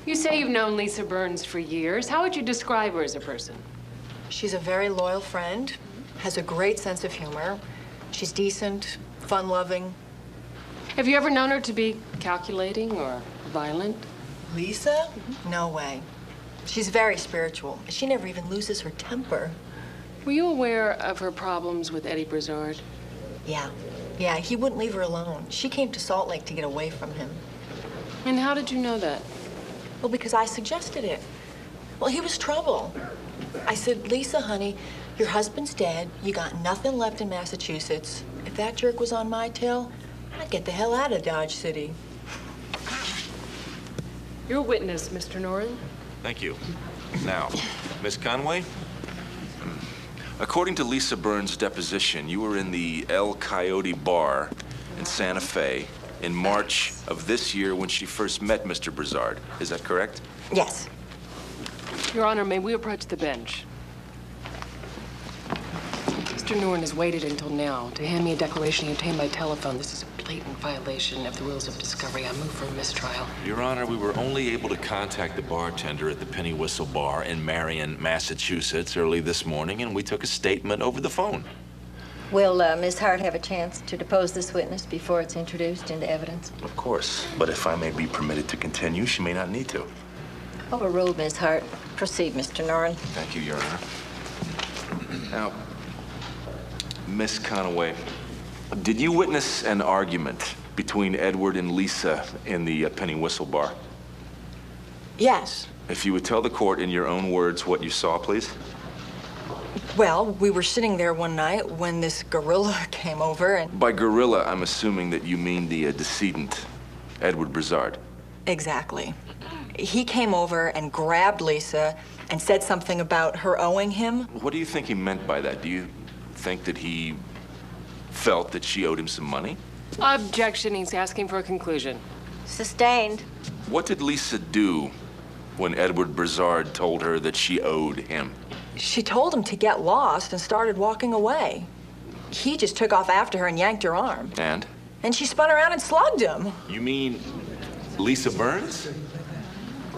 You say you've known Lisa Burns for years. How would you describe her as a person? She's a very loyal friend, has a great sense of humor. She's decent, fun-loving. Have you ever known her to be calculating or violent? Lisa? No way. She's very spiritual. She never even loses her temper. Were you aware of her problems with Eddie Brizard? Yeah. Yeah, he wouldn't leave her alone. She came to Salt Lake to get away from him. And how did you know that? Well, because I suggested it. Well, he was trouble. I said, Lisa, honey, your husband's dead. You got nothing left in Massachusetts. If that jerk was on my tail, I'd get the hell out of Dodge City. You're a witness, Mr. Noren. Thank you. Now, Miss Conway, according to Lisa Burns' deposition, you were in the El Coyote Bar in Santa Fe in March of this year when she first met Mr. Brizard. Is that correct? Yes. Your Honor, may we approach the bench? Mr. Noren has waited until now to hand me a declaration he obtained by telephone. This is a blatant violation of the rules of discovery. I move for a mistrial. Your Honor, we were only able to contact the bartender at the Penny Whistle Bar in Marion, Massachusetts early this morning, and we took a statement over the phone. Will Ms. Hart have a chance to depose this witness before it's introduced into evidence? Of course, but if I may be permitted to continue, she may not need to. Overruled, Ms. Hart. Proceed, Mr. Noren. Thank you, Your Honor. Now, Miss Conway, did you witness an argument between Edward and Lisa in the Penny Whistle Bar? Yes. If you would tell the court in your own words what you saw, please. Well, we were sitting there one night when this gorilla came over and... By gorilla, I'm assuming that you mean the decedent, Edward Brizard. Exactly. He came over and grabbed Lisa and said something about her owing him. What do you think he meant by that? Do you think that he felt that she owed him some money? Objection. He's asking for a conclusion. Sustained. What did Lisa do when Edward Brizard told her that she owed him? She told him to get lost and started walking away. He just took off after her and yanked her arm. And? And she spun around and slugged him. You mean Lisa Burns?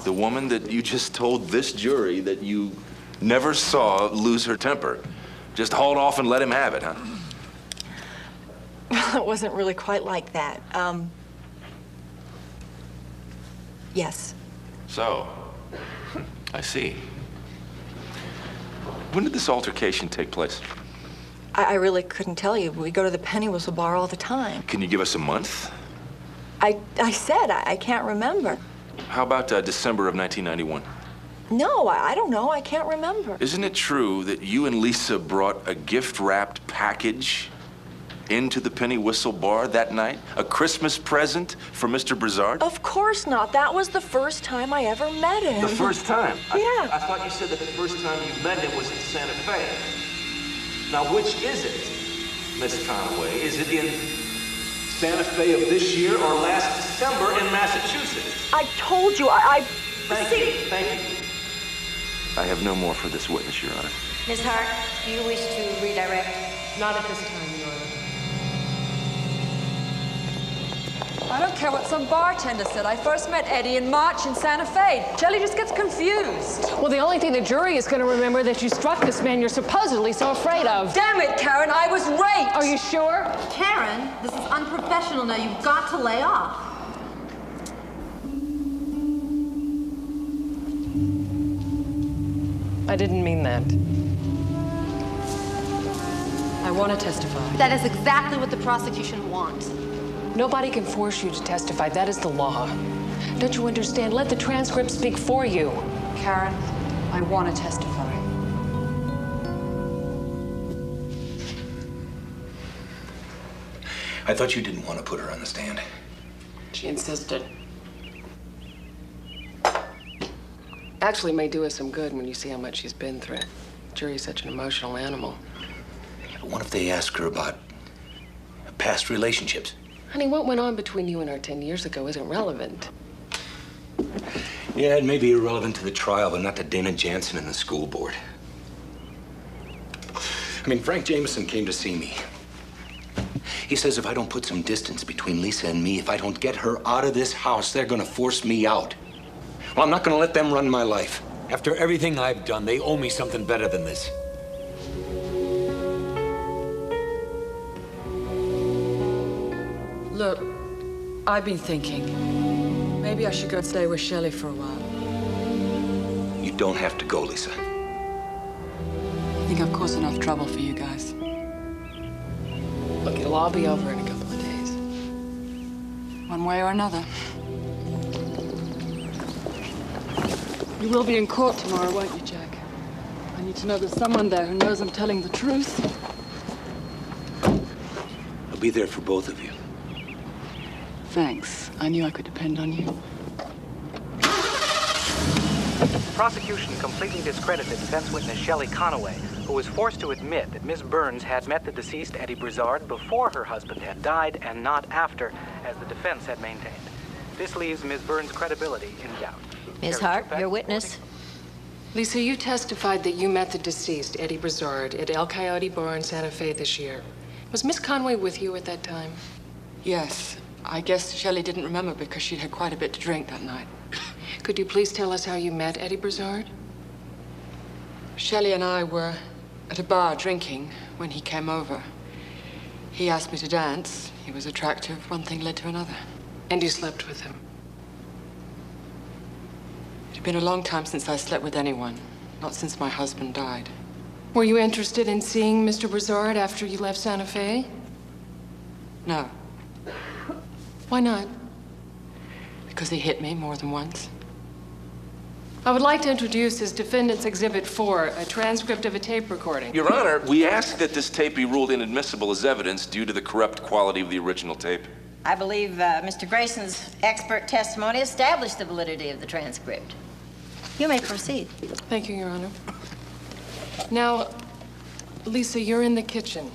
The woman that you just told this jury that you never saw lose her temper. Just hauled off and let him have it, huh? Well, it wasn't really quite like that. Yes. So, I see. When did this altercation take place? I really couldn't tell you. We go to the Penny Whistle bar all the time. Can you give us a month? I said I can't remember. How about December of 1991? No, I don't know. I can't remember. Isn't it true that you and Lisa brought a gift-wrapped package into the Penny Whistle bar that night? A Christmas present for Mr. Brizard? Of course not. That was the first time I ever met him. The first time? Yeah. I thought you said that the first time you met him was in Santa Fe. Now, which is it, Miss Conway? Is it in Santa Fe of this year or last December in Massachusetts? I told you, Thank you. I have no more for this witness, Your Honor. Ms. Hart, do you wish to redirect? Not at this time, Your Honor. I don't care what some bartender said. I first met Eddie in March in Santa Fe. Jelly just gets confused. Well, the only thing the jury is going to remember that you struck this man you're supposedly so afraid of. Damn it, Karen, I was raped! Are you sure? Karen, this is unprofessional now. You've got to lay off. I didn't mean that. I want to testify. That is exactly what the prosecution wants. Nobody can force you to testify. That is the law. Don't you understand? Let the transcript speak for you. Karen, I want to testify. I thought you didn't want to put her on the stand. She insisted. Actually, it may do us some good when you see how much she's been through. The jury's such an emotional animal. But what if they ask her about past relationships? Honey, what went on between you and her 10 years ago isn't relevant. Yeah, it may be irrelevant to the trial, but not to Dana Jansen and the school board. I mean, Frank Jameson came to see me. He says if I don't put some distance between Lisa and me, if I don't get her out of this house, they're gonna force me out. Well, I'm not gonna let them run my life. After everything I've done, they owe me something better than this. Look, I've been thinking. Maybe I should go and stay with Shelley for a while. You don't have to go, Lisa. I think I've caused enough trouble for you guys. Look, it'll all be over in a couple of days. One way or another. You will be in court tomorrow, won't you, Jack? I need to know there's someone there who knows I'm telling the truth. I'll be there for both of you. Thanks. I knew I could depend on you. The prosecution completely discredited defense witness Shelley Conaway, who was forced to admit that Ms. Burns had met the deceased Eddie Brizard before her husband had died and not after, as the defense had maintained. This leaves Ms. Burns' credibility in doubt. Ms. Hart, your witness. Lisa, you testified that you met the deceased, Eddie Brizard, at El Coyote Bar in Santa Fe this year. Was Miss Conway with you at that time? Yes. I guess Shelley didn't remember because she'd had quite a bit to drink that night. Could you please tell us how you met Eddie Brizard? Shelley and I were at a bar drinking when he came over. He asked me to dance. He was attractive. One thing led to another. And you slept with him? It had been a long time since I slept with anyone. Not since my husband died. Were you interested in seeing Mr. Brizard after you left Santa Fe? No. Why not? Because he hit me more than once. I would like to introduce as Defendant's Exhibit 4, a transcript of a tape recording. Your Honor, we ask that this tape be ruled inadmissible as evidence due to the corrupt quality of the original tape. I believe Mr. Grayson's expert testimony established the validity of the transcript. You may proceed. Thank you, Your Honor. Now, Lisa, you're in the kitchen.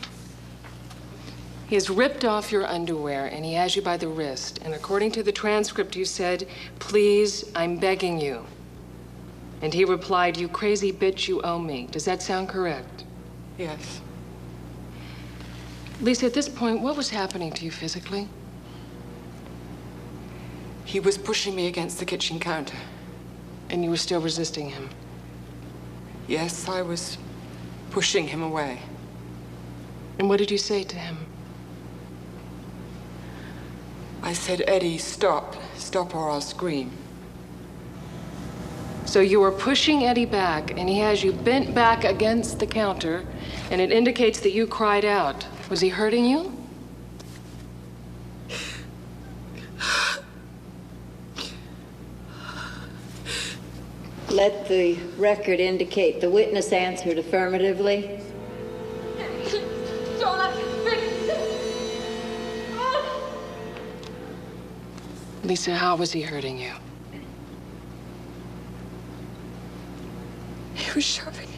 He has ripped off your underwear, and he has you by the wrist. And according to the transcript, you said, "Please, I'm begging you." And he replied, "You crazy bitch, you owe me." Does that sound correct? Yes. Lisa, at this point, what was happening to you physically? He was pushing me against the kitchen counter. And you were still resisting him? Yes, I was pushing him away. And what did you say to him? I said, Eddie, stop. Stop or I'll scream. So you were pushing Eddie back, and he has you bent back against the counter, and it indicates that you cried out. Was he hurting you? Let the record indicate the witness answered affirmatively. Lisa, how was he hurting you? He was shoving.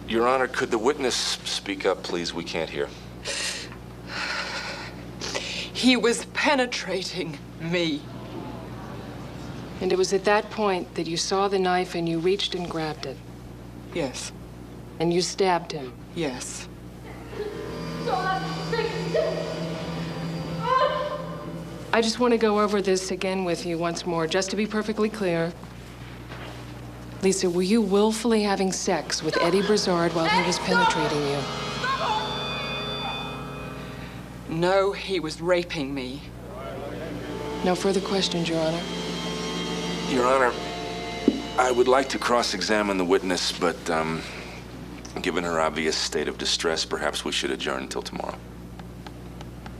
Your Honor, could the witness speak up, please? We can't hear. He was penetrating me. And it was at that point that you saw the knife and you reached and grabbed it? Yes. And you stabbed him? Yes. I just want to go over this again with you once more, just to be perfectly clear. Lisa, were you willfully having sex with Eddie Brizard while he was penetrating you? No, he was raping me. No further questions, Your Honor. Your Honor, I would like to cross-examine the witness, but given her obvious state of distress, perhaps we should adjourn until tomorrow.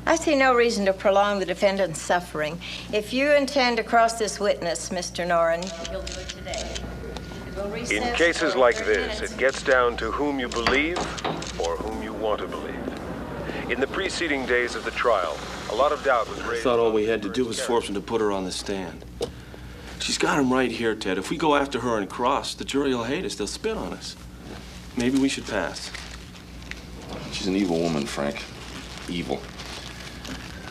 I see no reason to prolong the defendant's suffering. If you intend to cross this witness, Mr. Noren, you'll do it today. We'll recess In cases for like 30 this, minutes. it gets down to whom you believe or whom you want to believe. In the preceding days of the trial, a lot of doubt was I raised. thought all we had to do was force him to put her on the stand. She's got him right here, Ted. If we go after her and cross, the jury will hate us. They'll spit on us. Maybe we should pass. She's an evil woman, Frank. Evil.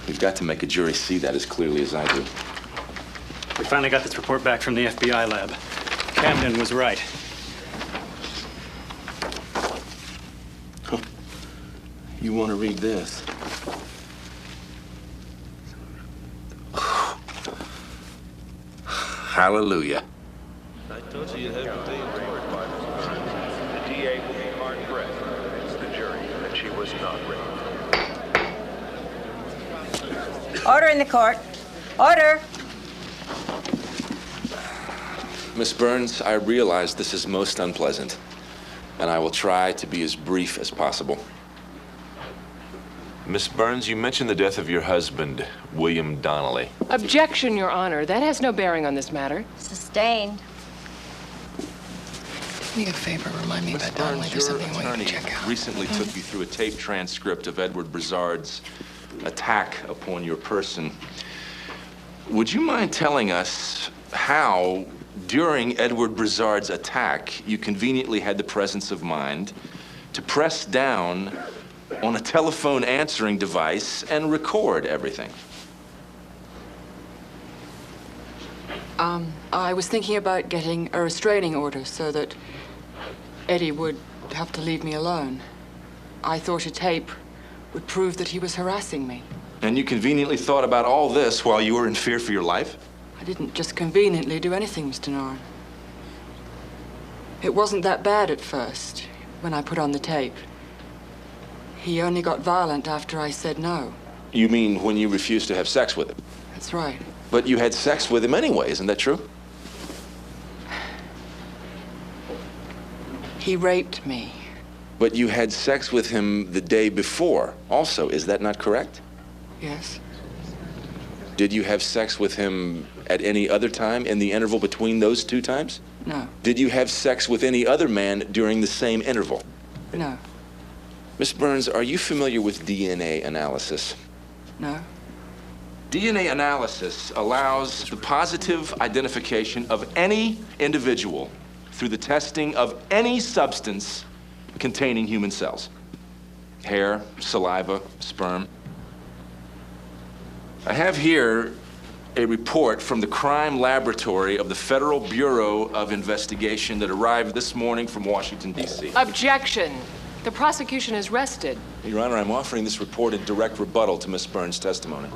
We've got to make a jury see that as clearly as I do. We finally got this report back from the FBI lab. Camden was right. Huh. You want to read this? Hallelujah. I told you everything The DA will be hard-pressed to convince the jury that she was not raped. Order in the court. Order. Miss Burns, I realize this is most unpleasant, and I will try to be as brief as possible. Miss Burns, you mentioned the death of your husband, William Donnelly. Objection, Your Honor. That has no bearing on this matter. Sustained. Do me a favor, remind me about Donnelly. There's something I want you to check out. Recently took you through a tape transcript of Edward Brizard's attack upon your person. Would you mind telling us how, during Edward Brizard's attack, you conveniently had the presence of mind to press down on a telephone answering device and record everything? I was thinking about getting a restraining order so that Eddie would have to leave me alone. I thought a tape would prove that he was harassing me. And you conveniently thought about all this while you were in fear for your life? I didn't just conveniently do anything, Mr. Noren. It wasn't that bad at first, when I put on the tape. He only got violent after I said no. You mean when you refused to have sex with him? That's right. But you had sex with him anyway, isn't that true? He raped me. But you had sex with him the day before also, is that not correct? Yes. Did you have sex with him at any other time in the interval between those two times? No. Did you have sex with any other man during the same interval? No. Miss Burns, are you familiar with DNA analysis? No. DNA analysis allows the positive identification of any individual through the testing of any substance containing human cells. Hair, saliva, sperm. I have here a report from the crime laboratory of the Federal Bureau of Investigation that arrived this morning from Washington, D.C. Objection. The prosecution has rested. Your Honor, I'm offering this report in direct rebuttal to Miss Burns' testimony.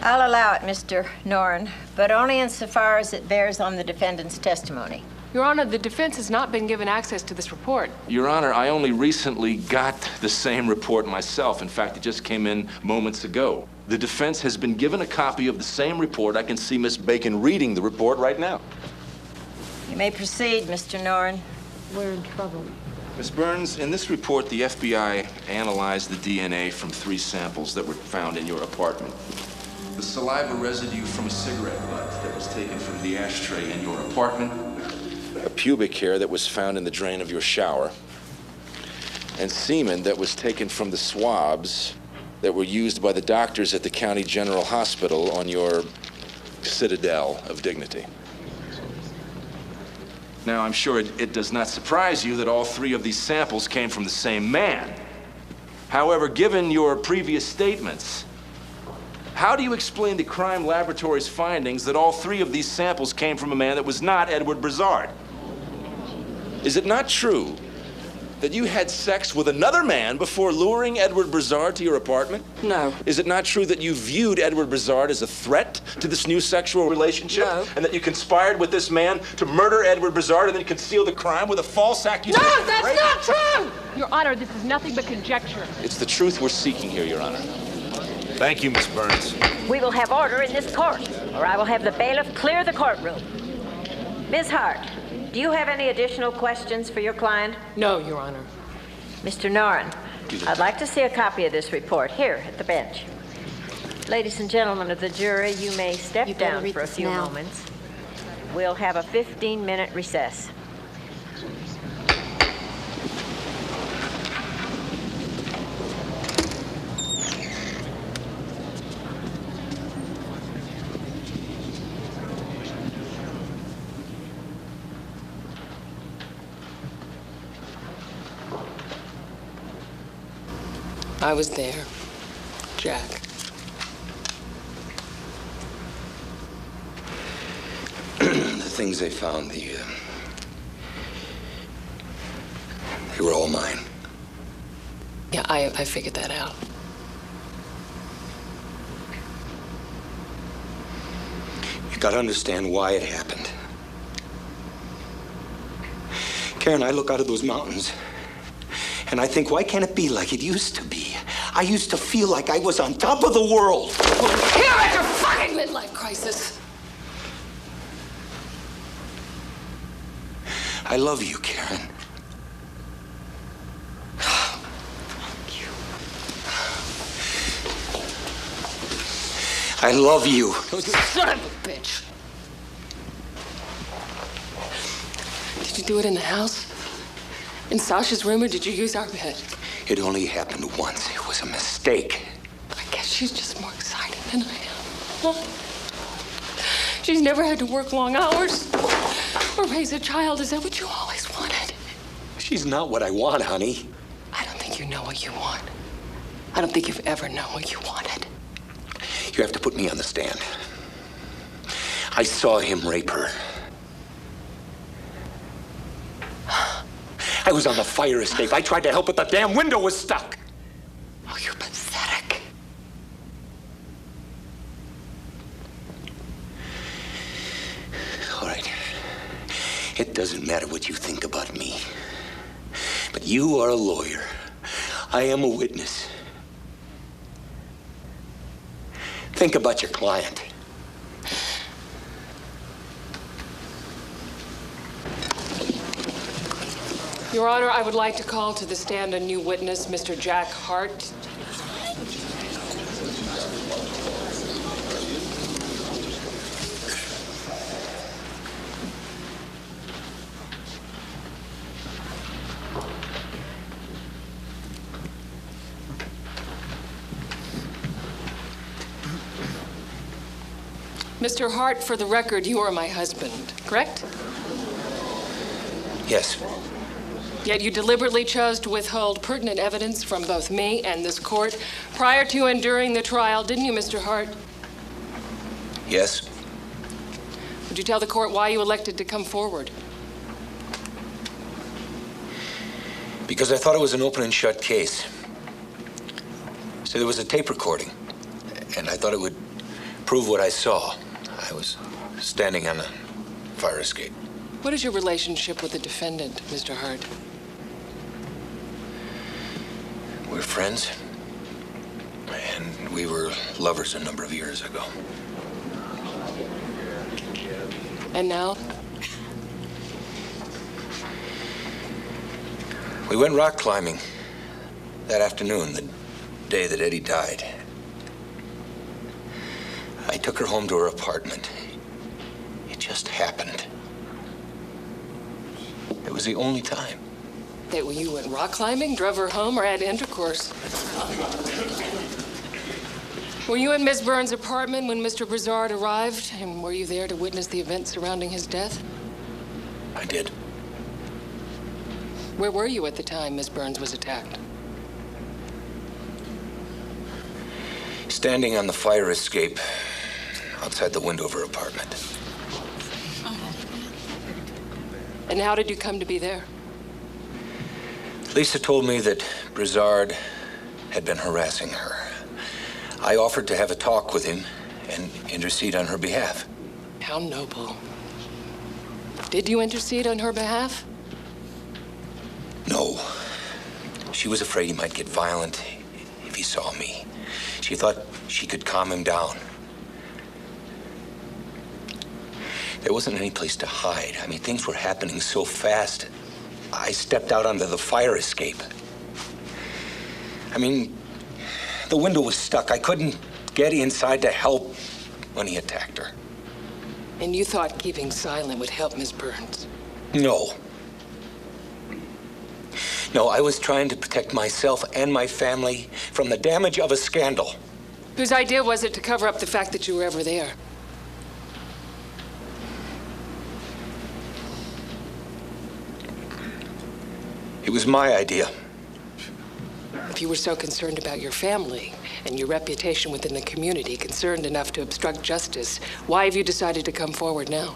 I'll allow it, Mr. Noren, but only insofar as it bears on the defendant's testimony. Your Honor, the defense has not been given access to this report. Your Honor, I only recently got the same report myself. In fact, it just came in moments ago. The defense has been given a copy of the same report. I can see Miss Bacon reading the report right now. You may proceed, Mr. Noren. We're in trouble. Miss Burns, in this report, the FBI analyzed the DNA from 3 samples that were found in your apartment. The saliva residue from a cigarette butt that was taken from the ashtray in your apartment, a pubic hair that was found in the drain of your shower, and semen that was taken from the swabs that were used by the doctors at the County General Hospital on your citadel of dignity. Now, I'm sure it does not surprise you that all 3 of these samples came from the same man. However, given your previous statements, how do you explain the crime laboratory's findings that all 3 of these samples came from a man that was not Edward Brizard? Is it not true that you had sex with another man before luring Edward Brizard to your apartment? No. Is it not true that you viewed Edward Brizard as a threat to this new sexual relationship? No. And that you conspired with this man to murder Edward Brizard and then conceal the crime with a false accusation? No, that's not true! Your Honor, this is nothing but conjecture. It's the truth we're seeking here, Your Honor. Thank you, Miss Burns. We will have order in this court, or I will have the bailiff clear the courtroom. Ms. Hart, do you have any additional questions for your client? No, Your Honor. Mr. Noren, I'd like to see a copy of this report here at the bench. Ladies and gentlemen of the jury, you may step down for a few moments. We'll have a 15-minute recess. I was there, Jack. The things they found, they were all mine. Yeah, I figured that out. You gotta understand why it happened. Karen, I look out of those mountains, and I think, why can't it be like it used to be? I used to feel like I was on top of the world. Here at your fucking midlife crisis. I love you, Karen. I love you. Son of a bitch. Did you do it in the house? In Sasha's room, or did you use our bed? It only happened once. It was a mistake. I guess she's just more exciting than I am. Huh? She's never had to work long hours or raise a child. Is that what you always wanted? She's not what I want, honey. I don't think you know what you want. I don't think you've ever known what you wanted. You have to put me on the stand. I saw him rape her. I was on the fire escape. I tried to help, but the damn window was stuck. Oh, you're pathetic. All right. It doesn't matter what you think about me. But you are a lawyer. I am a witness. Think about your client. Your Honor, I would like to call to the stand a new witness, Mr. Jack Hart. Mr. Hart, for the record, you are my husband, correct? Yes. Yet you deliberately chose to withhold pertinent evidence from both me and this court prior to and during the trial, didn't you, Mr. Hart? Yes. Would you tell the court why you elected to come forward? Because I thought it was an open and shut case. So there was a tape recording, and I thought it would prove what I saw. I was standing on a fire escape. What is your relationship with the defendant, Mr. Hart? We're friends, and we were lovers a number of years ago. And now? We went rock climbing that afternoon, the day that Eddie died. I took her home to her apartment. It just happened. It was the only time. That when you went rock climbing, drove her home, or had intercourse? Were you in Miss Burns' apartment when Mr. Brizard arrived? And were you there to witness the events surrounding his death? I did. Where were you at the time Miss Burns was attacked? Standing on the fire escape outside the window of her apartment. And how did you come to be there? Lisa told me that Brizard had been harassing her. I offered to have a talk with him and intercede on her behalf. How noble. Did you intercede on her behalf? No. She was afraid he might get violent if he saw me. She thought she could calm him down. There wasn't any place to hide. I mean, things were happening so fast. I stepped out onto the fire escape. I mean, the window was stuck. I couldn't get inside to help when he attacked her. And you thought keeping silent would help Miss Burns? No. No, I was trying to protect myself and my family from the damage of a scandal. Whose idea was it to cover up the fact that you were ever there? It was my idea. If you were so concerned about your family and your reputation within the community, concerned enough to obstruct justice, why have you decided to come forward now?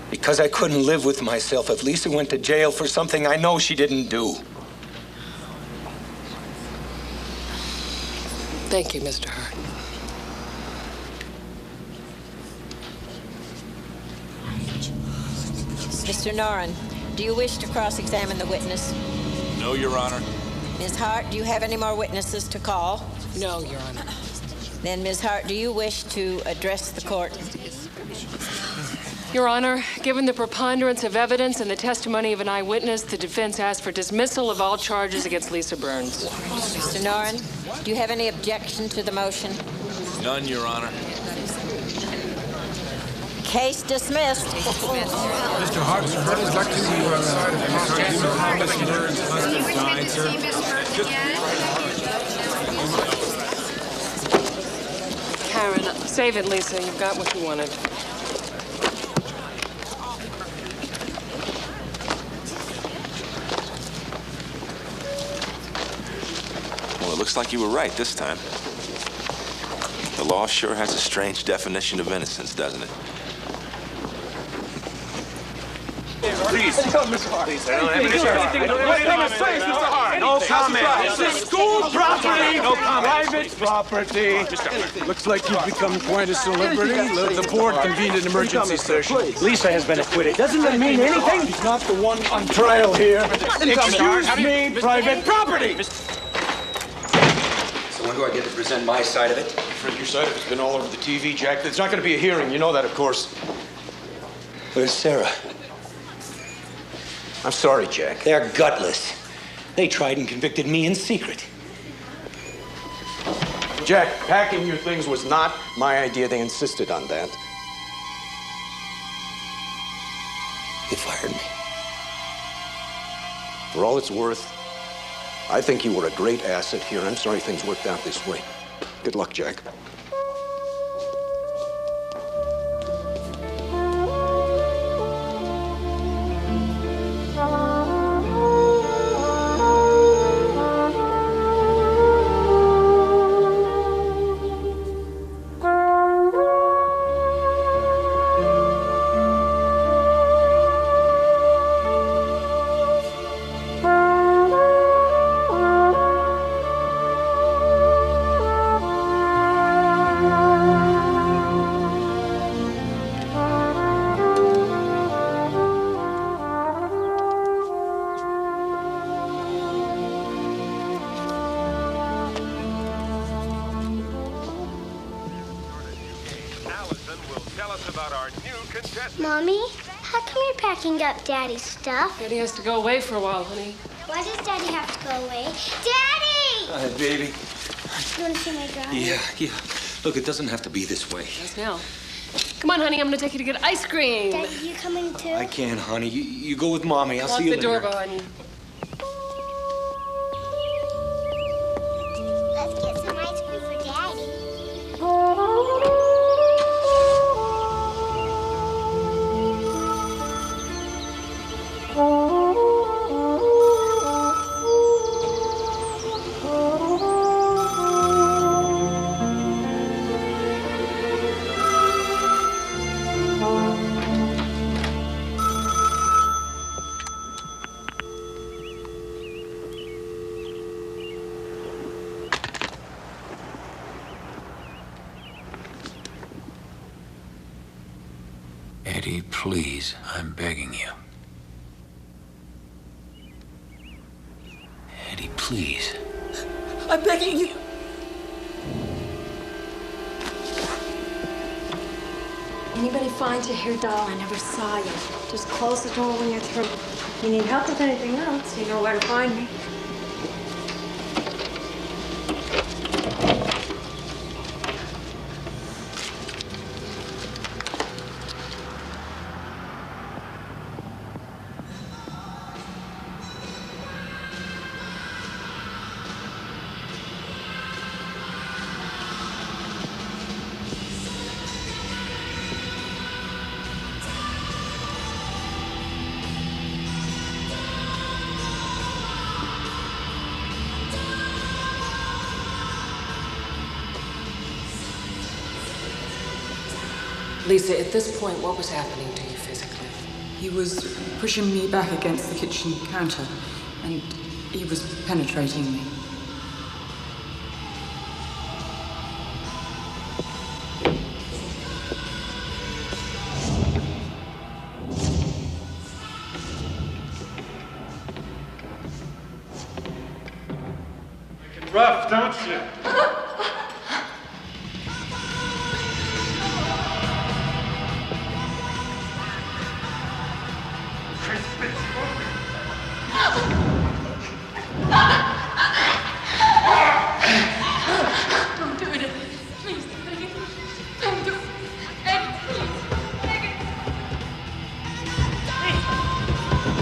Because I couldn't live with myself if Lisa went to jail for something I know she didn't do. Thank you, Mr. Hart. Mr. Noren, do you wish to cross-examine the witness? No, Your Honor. Ms. Hart, do you have any more witnesses to call? No, Your Honor. Then, Ms. Hart, do you wish to address the court? Your Honor, given the preponderance of evidence and the testimony of an eyewitness, the defense asks for dismissal of all charges against Lisa Burns. Mr. Noren, do you have any objection to the motion? None, Your Honor. Case dismissed. Mr. Hart, Mr. Hurt would like to see you on the side of the Mr. Burns' husband died, sir. Karen, save it, Lisa. You've got what you wanted. Well, it looks like you were right this time. The law sure has a strange definition of innocence, doesn't it? Please. Please, I don't have any comment. No comment. This is school property. No comment. Private property. Looks like you've become quite a celebrity. The board convened an emergency session. Lisa has been acquitted. Doesn't that mean anything? He's not the one on trial here. Excuse me, private property. So when do I get to present my side of it? Fred, your side of it's been all over the TV, Jack. There's not going to be a hearing. You know that, of course. Where's Sarah? I'm sorry, Jack. They're gutless. They tried and convicted me in secret. Jack, packing your things was not my idea. They insisted on that. They fired me. For all it's worth, I think you were a great asset here. I'm sorry things worked out this way. Good luck, Jack. about our new contestant. Mommy, how come you're packing up Daddy's stuff? Daddy has to go away for a while, honey. Why does Daddy have to go away? Daddy! Hi, baby. You want to see my drawing? Yeah. Look, it doesn't have to be this way. Yes, now. Come on, honey, I'm gonna take you to get ice cream. Daddy, you coming too? I can't, honey. You go with Mommy. I'll Lock see you the later. door behind you. Let's get some ice cream for Daddy. Eddie, please, I'm begging you. Eddie, please. I'm begging you. Anybody find your hair doll? I never saw you. Just close the door when you're through. If you need help with anything else, you know where to find me. Lisa, at this point, what was happening to you physically? He was pushing me back against the kitchen counter, and he was penetrating me. Rough, don't you? Don't do it. Please, don't do it. Ed, please.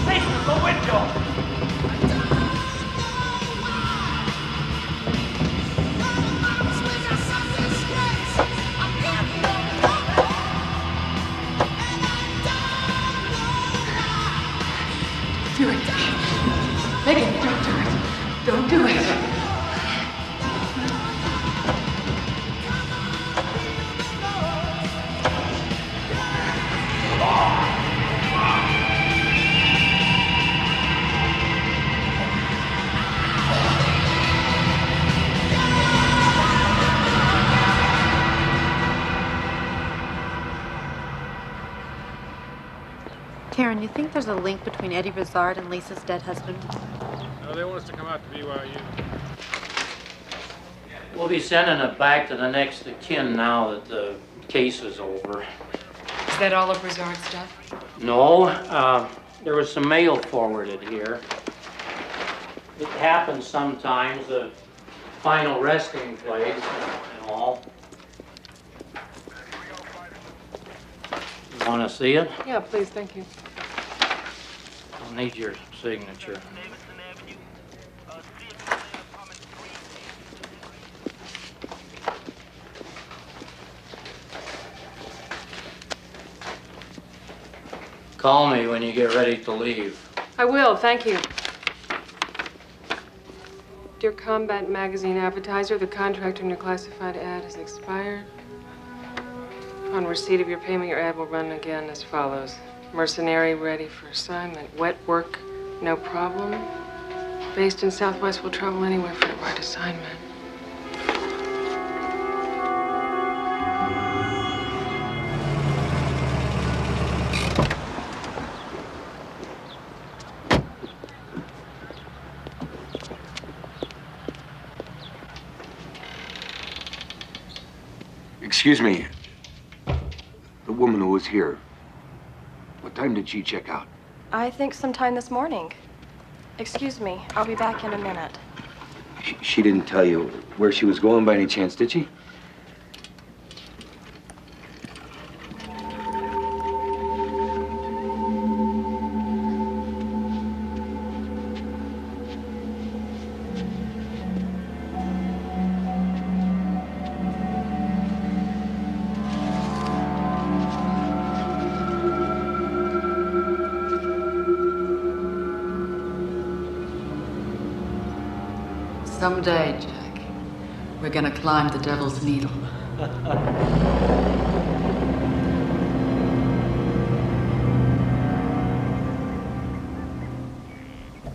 Lisa, the window! Do it. Megan, don't do it. Don't do it. Karen, you think there's a link between Eddie Rizard and Lisa's dead husband? No, they want us to come out to BYU. We'll be sending it back to the next of kin now that the case is over. Is that all of Rizard's stuff? No, there was some mail forwarded here. It happens sometimes, the final resting place and all. You want to see it? Yeah, please, thank you. I'll need your signature. Call me when you get ready to leave. I will, thank you. Dear Combat Magazine advertiser, the contract on your classified ad has expired. On receipt of your payment, your ad will run again as follows. Mercenary ready for assignment. Wet work, no problem. Based in Southwest, will travel anywhere for the right assignment. Excuse me. woman who was here, what time did she check out? I think sometime this morning. Excuse me, I'll be back in a minute. She didn't tell you where she was going by any chance, did she? Someday, Jack, we're gonna climb the Devil's Needle.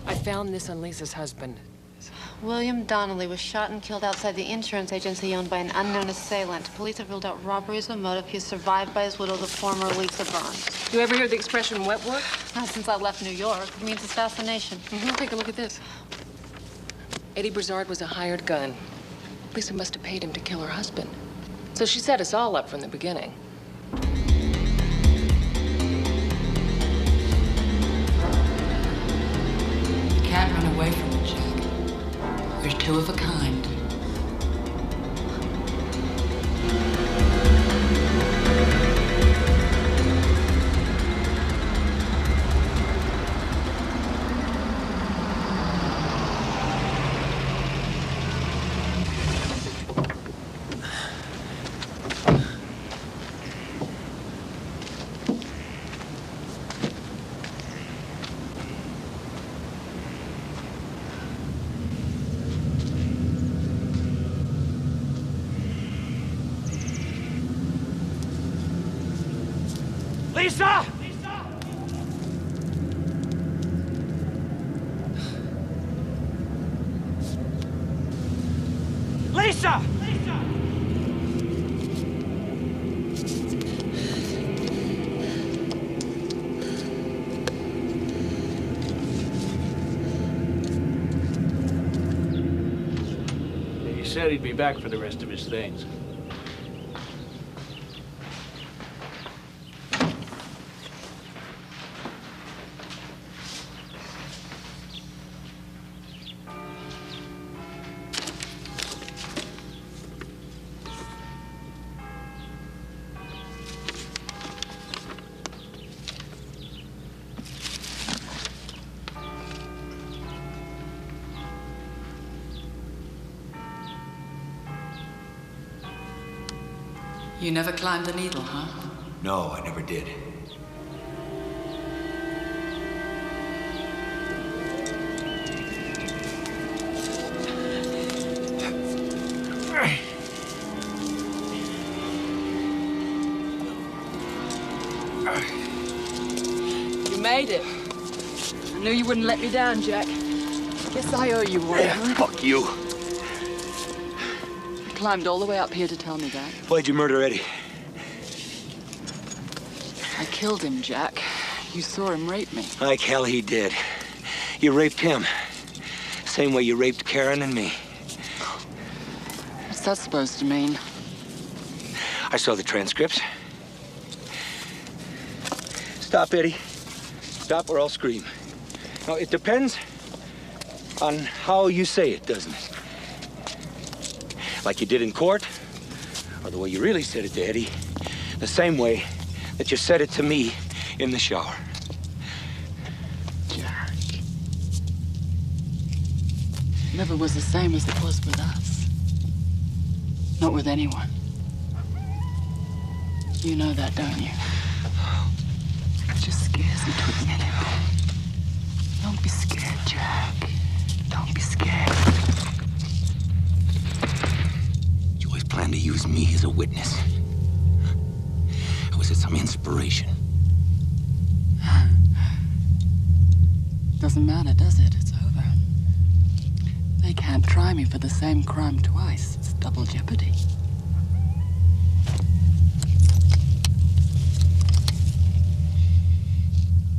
I found this on Lisa's husband. William Donnelly was shot and killed outside the insurance agency owned by an unknown assailant. Police have ruled out robbery as a motive. He is survived by his widow, the former Lisa Burns. Do you ever hear the expression wet work? Not since I left New York. It means assassination. Take a look at this. Eddie Brizard was a hired gun. Lisa must have paid him to kill her husband. So she set us all up from the beginning. You can't run away from it, Jack. We're two of a kind. Lisa! Lisa! He said he'd be back for the rest of his things. You never climbed the needle, huh? No, I never did. You made it. I knew you wouldn't let me down, Jack. Guess I owe you one. Fuck you. You climbed all the way up here to tell me that. Why'd you murder Eddie? I killed him, Jack. You saw him rape me. Like hell he did. You raped him. Same way you raped Karen and me. What's that supposed to mean? I saw the transcripts. Stop, Eddie. Stop or I'll scream. Now, it depends on how you say it, doesn't it? Like you did in court, or the way you really said it to Eddie, the same way that you said it to me in the shower. Jack. Never was the same as it was with us. Not with anyone. You know that, don't you? It just scares me to admit it. Don't be scared, Jack. Don't be scared. You always planned to use me as a witness. Or was it some inspiration? Doesn't matter, does it? It's over. They can't try me for the same crime twice. It's double jeopardy.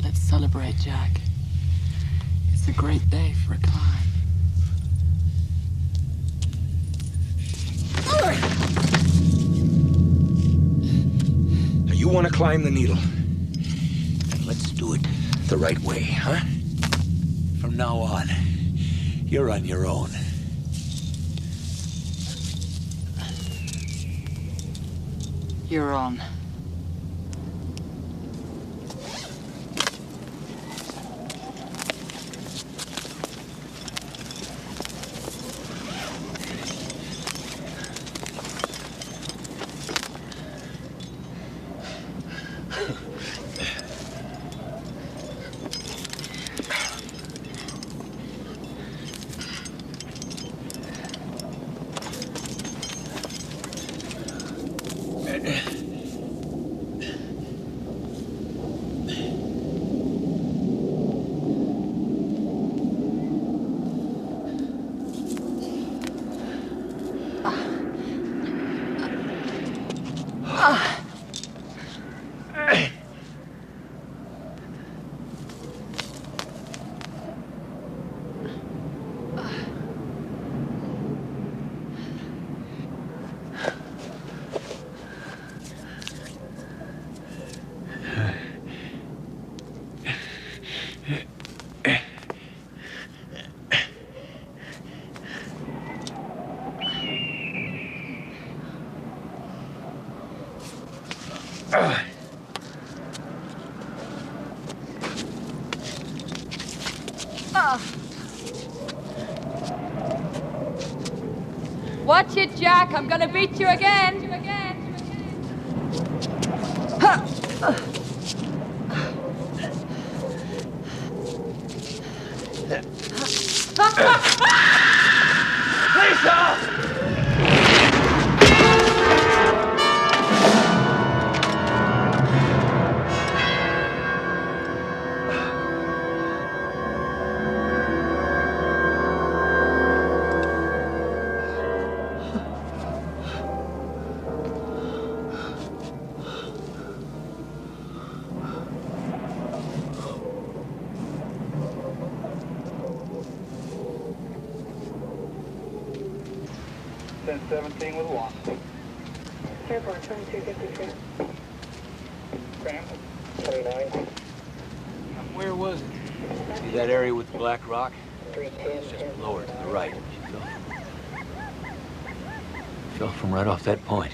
Let's celebrate, Jack. It's a great day for a climb. Are You want to climb the needle. Then let's do it the right way, huh? From now on, you're on your own. You're on. Watch it, Jack. I'm gonna beat you again. Lisa! Ten 17 with 1. Airport 2253. Graham, 29. Where was it? See that area with the black rock? It's just lower to the right. She fell from right off that point.